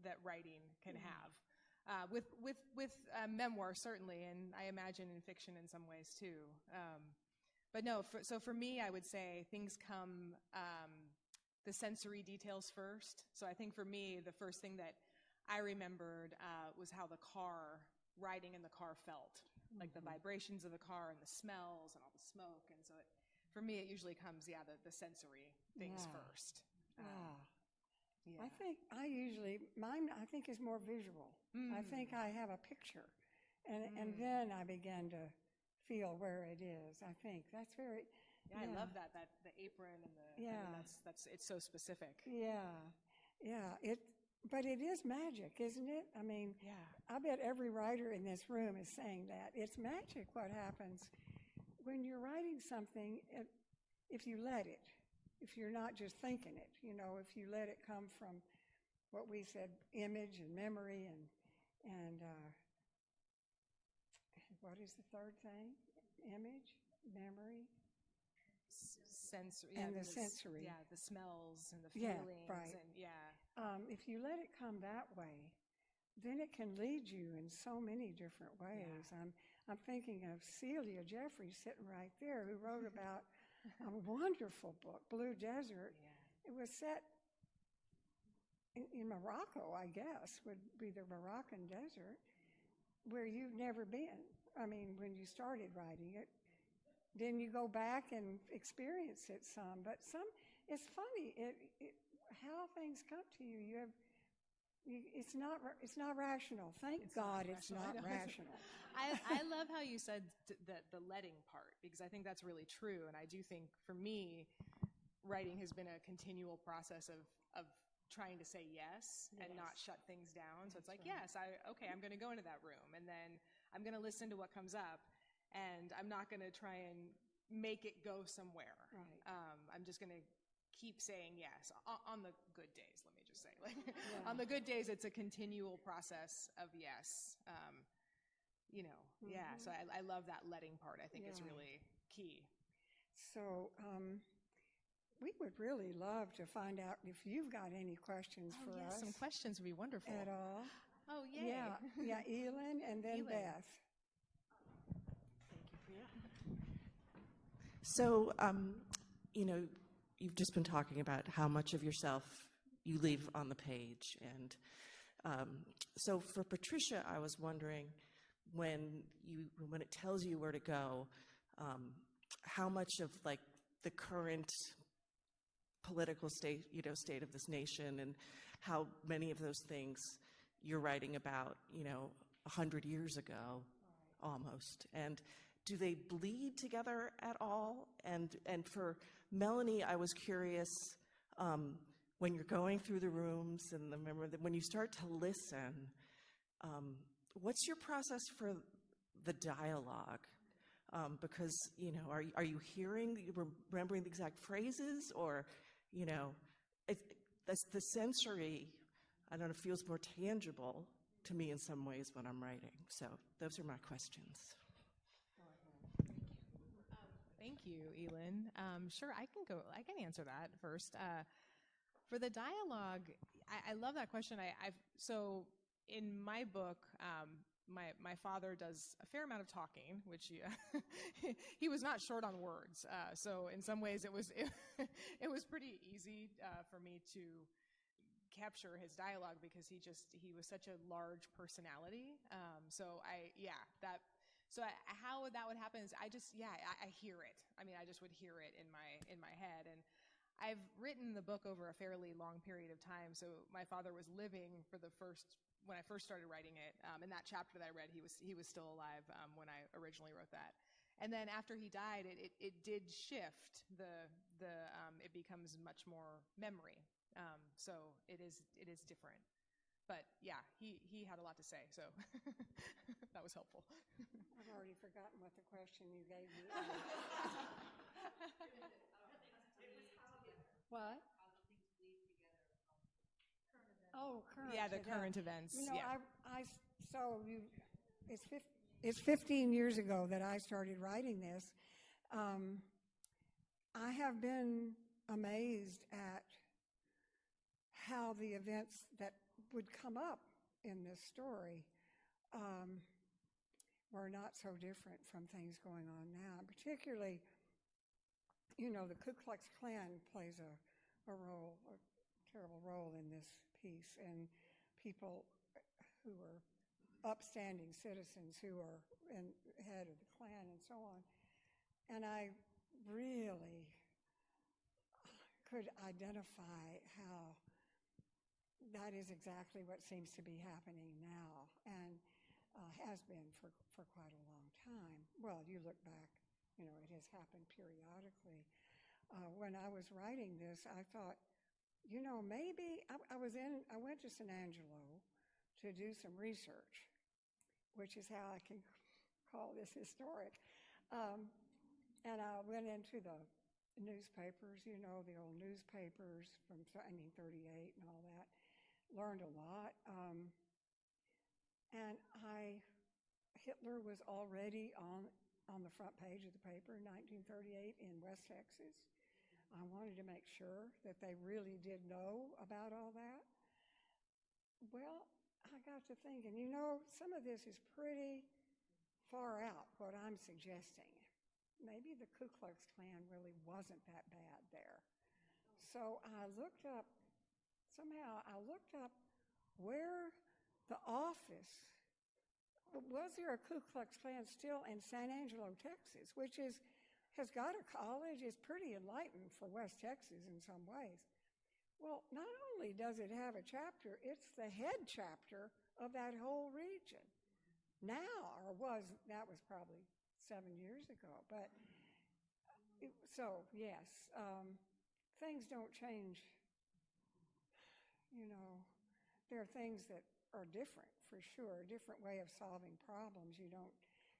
that writing can have. With memoir, certainly, and I imagine in fiction in some ways too. But no, so for me, I would say things come, the sensory details first. So I think for me, the first thing that I remembered was how riding in the car felt, like the vibrations of the car and the smells and all the smoke. And so for me, it usually comes, the sensory things first. Yeah. Mine is more visual. I think I have a picture, and then I begin to feel where it is. I think that's very. Yeah, I love that the apron and the. Yeah, I mean, that's it's so specific. Yeah. But it is magic, isn't it? I mean, I bet every writer in this room is saying that it's magic what happens when you're writing something. If you let it. If you're not just thinking it, if you let it come from what we said, image and memory and what is the third thing? Image, memory, sensory, and the sensory. Yeah, the smells and the feelings. Yeah, right. And if you let it come that way, then it can lead you in so many different ways. Yeah. I'm thinking of Celia Jeffries sitting right there, who wrote about a wonderful book, Blue Desert. Yeah. It was set in Morocco, I guess, would be the Moroccan desert, where you've never been. I mean, when you started writing it, then you go back and experience it some. But it's funny how things come to you. It's not rational. Thank God it's not rational. I love how you said the letting part, because I think that's really true. And I do think for me, writing has been a continual process of trying to say yes and not shut things down. So it's like, yes, I'm going to go into that room, and then I'm going to listen to what comes up, and I'm not going to try and make it go somewhere. Right. I'm just going to keep saying yes on the good days. Let me just say, on the good days, it's a continual process of yes. So I love that letting part. I think is really key. So we would really love to find out if you've got any questions for us. Some questions would be wonderful. At all. Oh, yay. Yeah, Elin and then Beth. Thank you, Priya. So, you've just been talking about how much of yourself you leave on the page. And so for Patricia, I was wondering, when it tells you where to go, how much of the current political state of this nation, and how many of those things you're writing about, 100 years ago, almost. And do they bleed together at all? And for Melenie, I was curious, when you're going through the rooms and when you start to listen, what's your process for the dialogue? Because, are you remembering the exact phrases, or, that's the sensory, I don't know, feels more tangible to me in some ways when I'm writing. So those are my questions. Thank you, Elin. Sure, I can answer that first. For the dialogue, I love that question. So in my book, my father does a fair amount of talking, which he was not short on words. So in some ways, it was pretty easy for me to capture his dialogue, because he was such a large personality. So how that would happen is I hear it. I mean, I just would hear it in my head. And I've written the book over a fairly long period of time. So my father was living when I first started writing it. In that chapter that I read, he was still alive when I originally wrote that. And then after he died, it did shift. It becomes much more memory. So it is different. But yeah, he had a lot to say, so that was helpful. I've already forgotten what the question you gave me. What? Oh, current. Yeah, the current events. You know, yeah. It's 15 years ago that I started writing this. I have been amazed at how the events that would come up in this story were not so different from things going on now. Particularly, you know, the Ku Klux Klan plays a terrible role in this piece, and people who are upstanding citizens who are head of the Klan and so on. And I really could identify how that is exactly what seems to be happening now, and has been for quite a long time. Well, you look back, you know, it has happened periodically. When I was writing this, I thought, you know, maybe I went to San Angelo to do some research, which is how I can call this historic. And I went into the newspapers, you know, the old newspapers from 1938 and all that. Learned a lot. And Hitler was already on the front page of the paper in 1938 in West Texas. I wanted to make sure that they really did know about all that. Well, I got to thinking, you know, some of this is pretty far out, what I'm suggesting. Maybe the Ku Klux Klan really wasn't that bad there. So I looked up where the office, was there a Ku Klux Klan still in San Angelo, Texas, which has got a college, is pretty enlightened for West Texas in some ways. Well, not only does it have a chapter, it's the head chapter of that whole region. Now, that was probably 7 years ago. But yes, things don't change. You know, there are things that are different, for sure, a different way of solving problems. You don't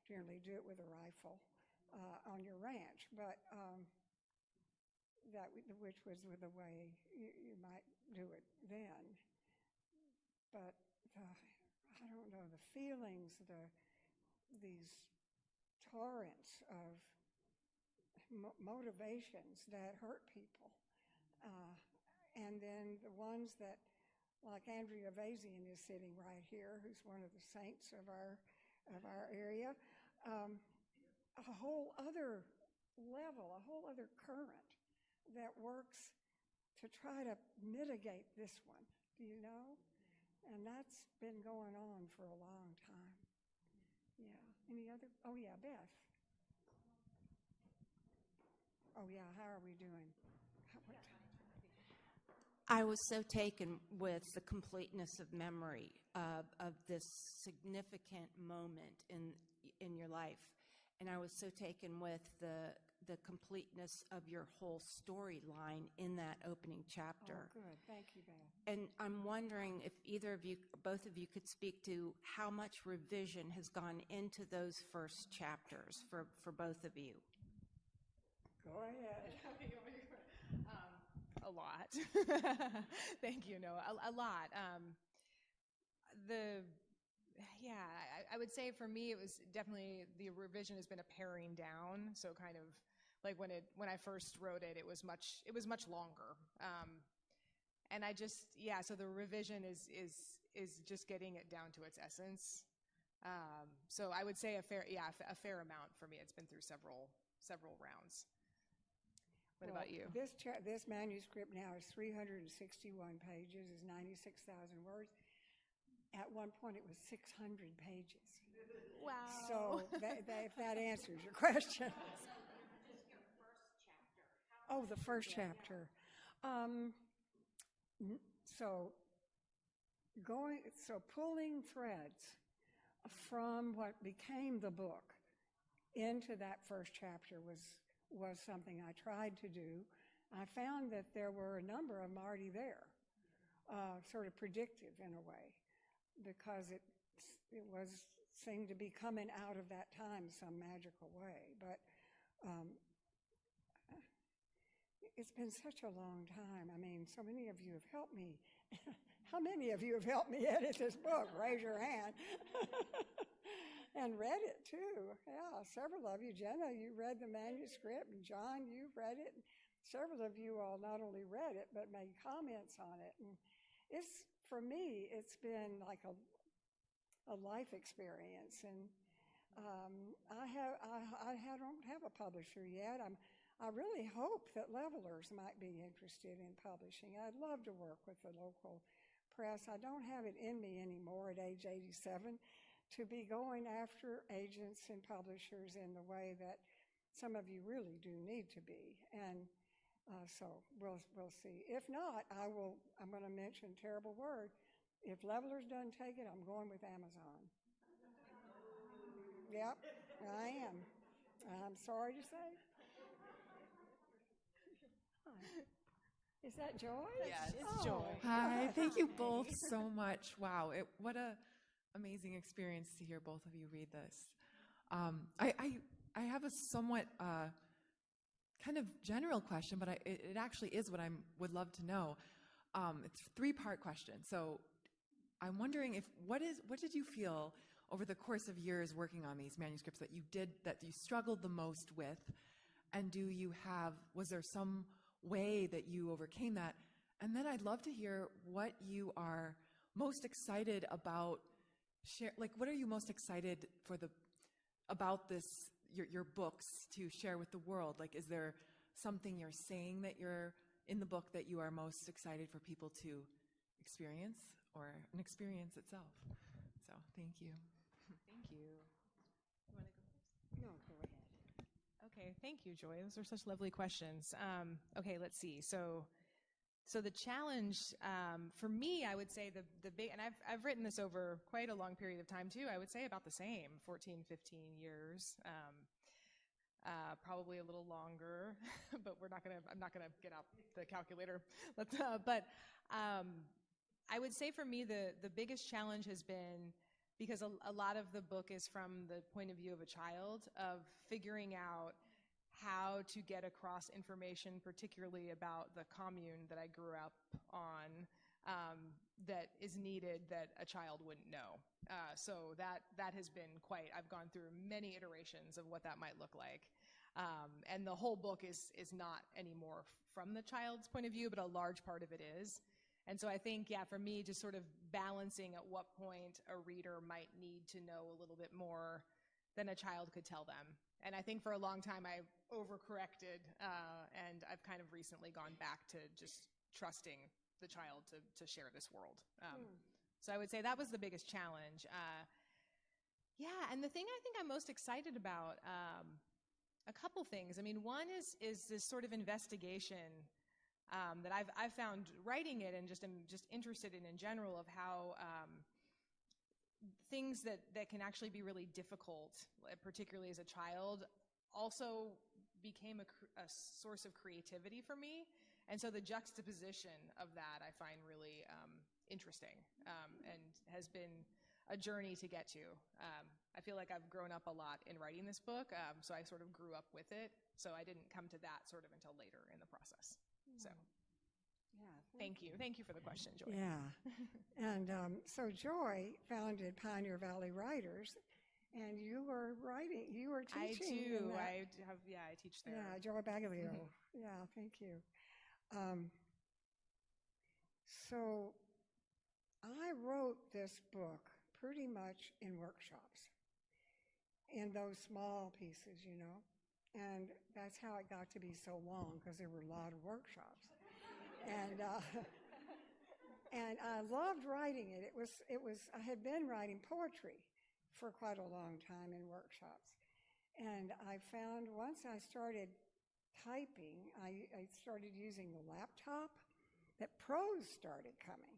generally do it with a rifle on your ranch, but which was the way you might do it then. But I don't know, the feelings, these torrents of motivations that hurt people, and then the ones that, like Andrea Vazian is sitting right here, who's one of the saints of our area, a whole other level, a whole other current that works to try to mitigate this one, do you know? And that's been going on for a long time. Yeah. Any other? Oh, yeah, Beth. Oh, yeah, how are we doing? I was so taken with the completeness of memory of this significant moment in your life. And I was so taken with the completeness of your whole storyline in that opening chapter. Oh, good. Thank you, Beth. And I'm wondering if both of you could speak to how much revision has gone into those first chapters for both of you. Go ahead. A lot. Thank you. No, a lot. I would say for me, it was definitely, the revision has been a paring down. So kind of like when I first wrote it, it was much longer. And so the revision is just getting it down to its essence. So I would say a fair amount for me. It's been through several rounds. What about you? This manuscript now is 361 pages, is 96,000 words. At one point, it was 600 pages. Wow. So if that answers your question. Oh, the first chapter. So pulling threads from what became the book into that first chapter was something I tried to do. I found that there were a number of them already there, sort of predictive in a way, because it seemed to be coming out of that time some magical way. But it's been such a long time. I mean, so many of you have helped me. How many of you have helped me edit this book? Raise your hand. And read it too. Yeah, several of you. Jenna, you read the manuscript, and John, you've read it. Several of you all not only read it, but made comments on it. And for me, it's been like a life experience. And I don't have a publisher yet. I really hope that Levelers might be interested in publishing. I'd love to work with the local press. I don't have it in me anymore at age 87 to be going after agents and publishers in the way that some of you really do need to be. And so we'll see. If not, I'm going to mention a terrible word. If Levelers doesn't take it, I'm going with Amazon. Yep, I am. I'm sorry to say. Hi. Is that Joy? Yes, it's Oh, Joy. Hi, good. thank you both so much. Wow, what a amazing experience to hear both of you read this. I have a somewhat kind of general question, but it actually is what I would love to know. It's a three-part question. So I'm wondering what did you feel over the course of years working on these manuscripts that you struggled the most with, and was there some way that you overcame that? And then I'd love to hear what you are most excited about. What are you most excited about this, your books, to share with the world? Like, is there something you're saying that you're in the book that you are most excited for people to experience, or an experience itself? So, thank you. Thank you. You want to go first? No, go ahead. Okay, thank you, Joy. Those are such lovely questions. Okay, let's see. So the challenge for me, I would say the big, and I've written this over quite a long period of time too. I would say about the same, 14, 15 years, probably a little longer, but I'm not gonna get out the calculator. But I would say for me the biggest challenge has been, because a lot of the book is from the point of view of a child, of figuring out how to get across information, particularly about the commune that I grew up on, that is needed that a child wouldn't know. So that has been I've gone through many iterations of what that might look like. And the whole book is not anymore from the child's point of view, but a large part of it is. And so I think, for me, just sort of balancing at what point a reader might need to know a little bit more than a child could tell them. And I think for a long time I overcorrected, and I've kind of recently gone back to just trusting the child to share this world. So I would say that was the biggest challenge. And the thing I think I'm most excited about, a couple things. I mean, one is this sort of investigation that I've found writing it, and I'm just interested in general, of how things that can actually be really difficult, particularly as a child, also became a source of creativity for me. And so the juxtaposition of that I find really interesting, and has been a journey to get to. I feel like I've grown up a lot in writing this book, so I sort of grew up with it. So I didn't come to that sort of until later in the process. So. Yeah, Thank you. Thank you for the question, Joy. Yeah. And so Joy founded Pioneer Valley Writers, and you were teaching. I do. I teach there. Yeah, Joy Baglio. Yeah, thank you. So I wrote this book pretty much in workshops, in those small pieces, and that's how it got to be so long, because there were a lot of workshops. And I loved writing it. I had been writing poetry for quite a long time in workshops. And I found once I started typing, I started using the laptop, that prose started coming.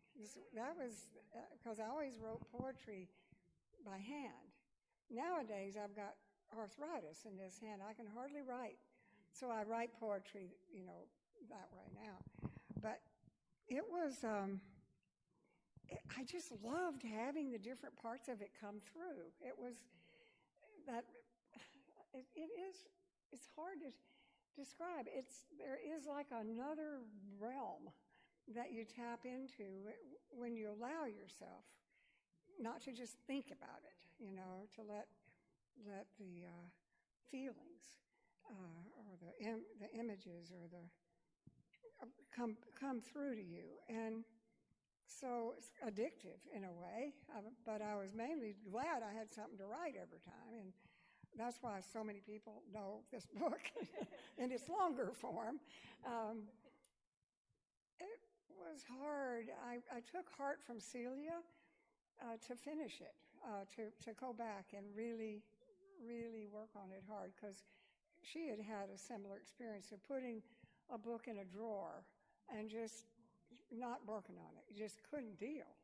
That was because I always wrote poetry by hand. Nowadays, I've got arthritis in this hand. I can hardly write. So I write poetry, that way now. But it was, I just loved having the different parts of it come through. It was that, it's hard to describe. There is like another realm that you tap into when you allow yourself not to just think about it, to let the feelings or the images or come through to you. And so it's addictive in a way, but I was mainly glad I had something to write every time, and that's why so many people know this book in its longer form. It was hard. I took heart from Celia to finish it, to go back and really, really work on it hard, because she had had a similar experience of putting a book in a drawer and just not working on it. You just couldn't deal.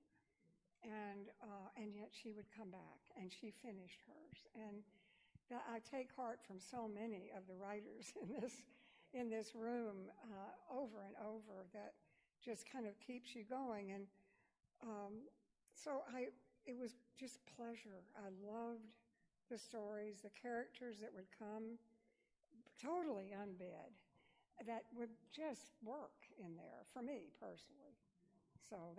And yet she would come back, and she finished hers. And I take heart from so many of the writers in this room over and over, that just kind of keeps you going. And so it was just pleasure. I loved the stories, the characters that would come totally unbid, that would just work in there for me personally. So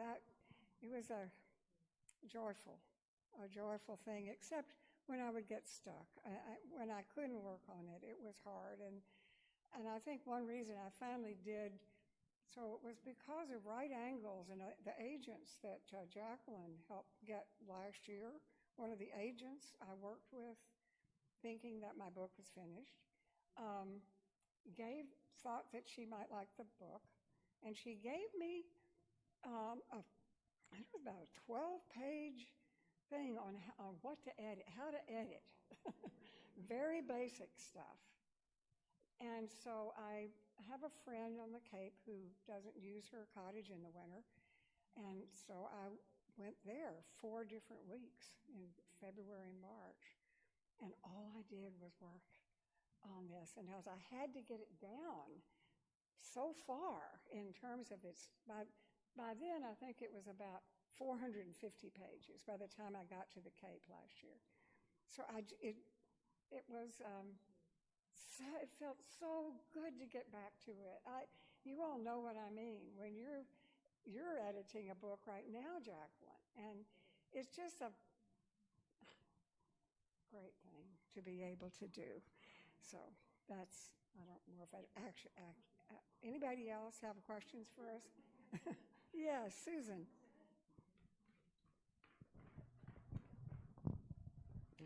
it was a joyful thing, except when I would get stuck. When I couldn't work on it, it was hard. And I think one reason I finally did, so it was because of right angles and the agents that Jacqueline helped get last year. One of the agents I worked with, thinking that my book was finished, thought that she might like the book, and she gave me about a 12-page thing on what to edit, how to edit, very basic stuff. And so I have a friend on the Cape who doesn't use her cottage in the winter, and so I went there 4 different weeks in February and March, and all I did was work on this. And as I had to get it down so far in terms of its, by then I think it was about 450 pages by the time I got to the Cape last year. So it felt so good to get back to it. You all know what I mean when you're editing a book right now, Jacqueline, and it's just a great thing to be able to do. So that's, I don't know if anybody else have questions for us? Yes, Susan.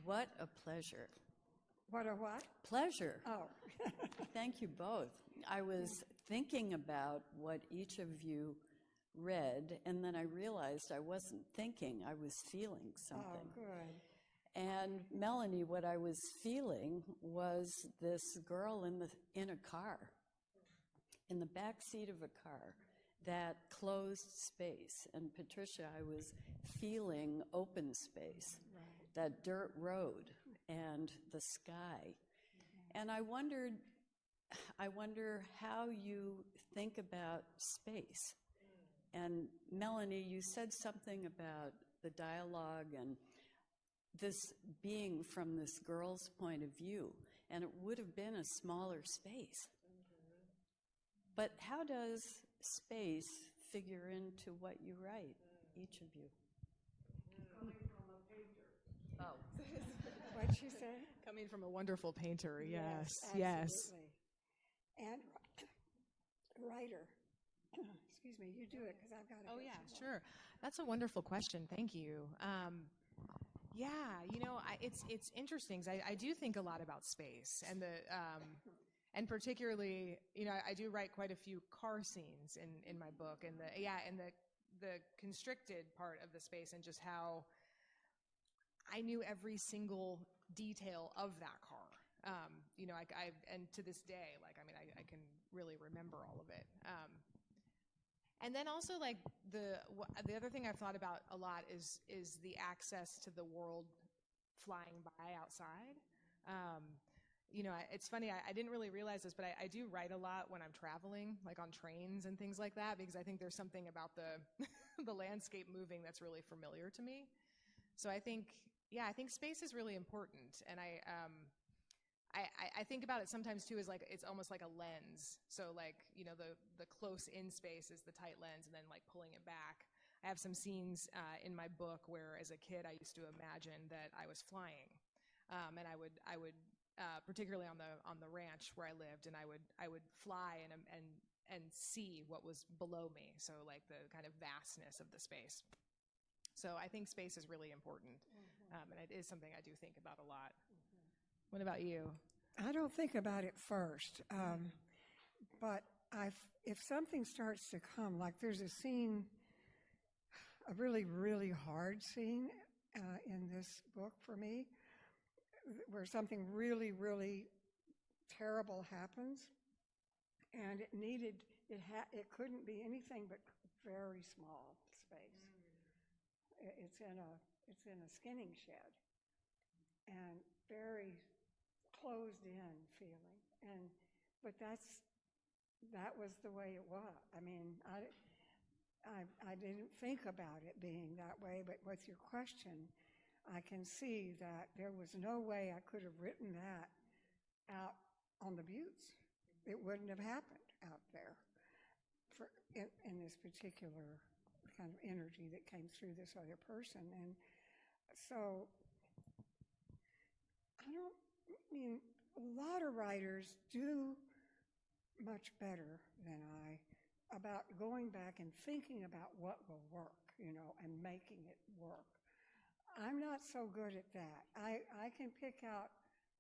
What a pleasure. What a what? Pleasure. Oh. Thank you both. I was thinking about what each of you read, and then I realized I wasn't thinking, I was feeling something. Oh, good. And Melanie, what I was feeling was this girl in a car, in the back seat of a car, that closed space. And Patricia, I was feeling open space, right. That dirt road and the sky. And I wonder how you think about space. And Melanie, you said something about the dialogue and this being from this girl's point of view, and it would have been a smaller space. But how does space figure into what you write, each of you? Coming from a painter. Oh. What'd she say? Coming from a wonderful painter, yes. Absolutely. And writer. Excuse me, you do it because I've got to. Oh, yeah, sure. That's a wonderful question. Thank you. Yeah, it's interesting. I do think a lot about space, and particularly, I do write quite a few car scenes in my book, and the constricted part of the space, and just how I knew every single detail of that car. You know, and to this day, like, I mean, I can really remember all of it. And then also, like, the other thing I've thought about a lot is the access to the world flying by outside. You know, it's funny, I didn't really realize this, but I do write a lot when I'm traveling, like on trains and things like that, because I think there's something about the the landscape moving that's really familiar to me. So I think space is really important, and I think about it sometimes too as like it's almost like a lens. So like, you know, the close in space is the tight lens, and then like pulling it back. I have some scenes in my book where, as a kid, I used to imagine that I was flying, and I would particularly on the ranch where I lived, and I would fly and see what was below me. So like the kind of vastness of the space. So I think space is really important, and it is something I do think about a lot. What about you? I don't think about it first, but if something starts to come, like there's a scene, a really, really hard scene in this book for me, where something really, really terrible happens, and it couldn't be anything but very small space. It's in a skinning shed, and very closed in feeling, but that was the way it was. I mean, I didn't think about it being that way, but with your question, I can see that there was no way I could have written that out on the buttes. It wouldn't have happened out there in this particular kind of energy that came through this other person. And so I mean, a lot of writers do much better than I about going back and thinking about what will work, you know, and making it work. I'm not so good at that. I can pick out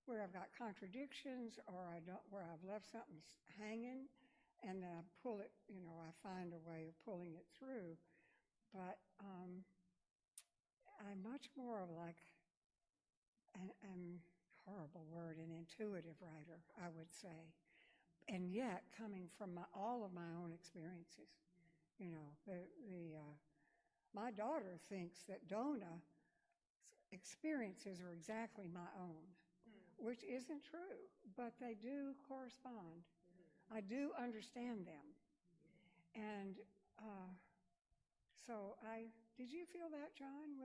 where I've got contradictions or where I've left something hanging, and then I pull it, you know, I find a way of pulling it through. But I'm much more of like an horrible word, an intuitive writer, I would say. And yet, coming from all of my own experiences, you know, my daughter thinks that Dona's experiences are exactly my own, which isn't true, but they do correspond. I do understand them. And so did you feel that, John,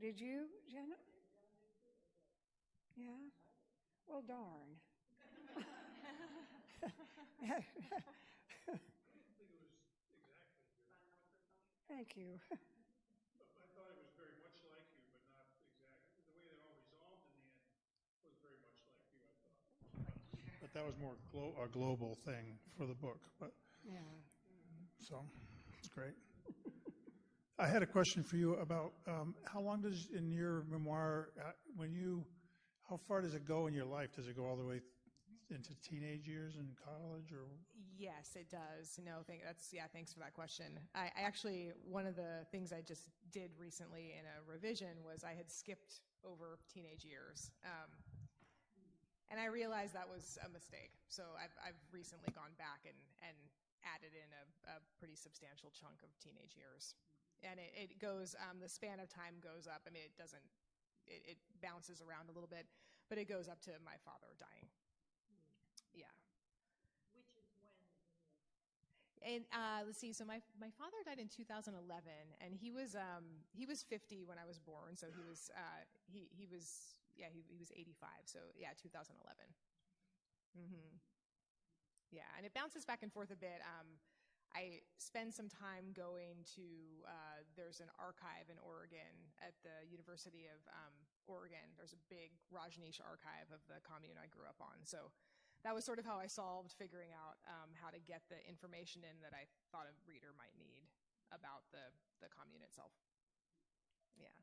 did you, Jenna? Yeah? Well, darn. Thank you. I thought it was very much like you, but not exactly. The way it all resolved in the end was very much like you, I thought. But that was more a global thing for the book. But Yeah. So it's great. I had a question for you about how long does, in your memoir, how far does it go in your life? Does it go all the way into teenage years and college, or? Yes, it does. No, thanks for that question. I actually, one of the things I just did recently in a revision was I had skipped over teenage years. And I realized that was a mistake. So I've recently gone back and added in a pretty substantial chunk of teenage years. And it goes, the span of time goes up. I mean, it bounces around a little bit, but it goes up to my father dying. Yeah. Which is when? And let's see. So my father died in 2011, and he was 50 when I was born. So he was 85. So yeah, 2011. Mm-hmm. Yeah, and it bounces back and forth a bit. I spend some time going to. There's an archive in Oregon at the University of Oregon. There's a big Rajneesh archive of the commune I grew up on. So that was sort of how I solved figuring out how to get the information in that I thought a reader might need about the commune itself. Yeah.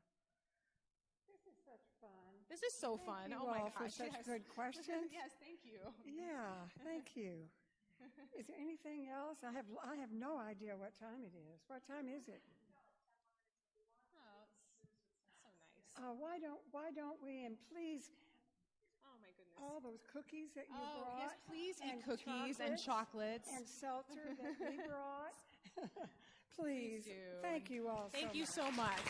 This is such fun. This is so fun. Thank you Oh my all for gosh. such Yes. good questions. Yes, thank you. Yeah, thank you. Is there anything else? I have no idea what time it is. What time is it? Oh, it's so nice. Why don't we, and please, Oh, my goodness. all those cookies that you Oh, brought. yes, please eat and cookies and chocolates. And seltzer that we brought. Please. do. Thank you all so much. Thank you so much.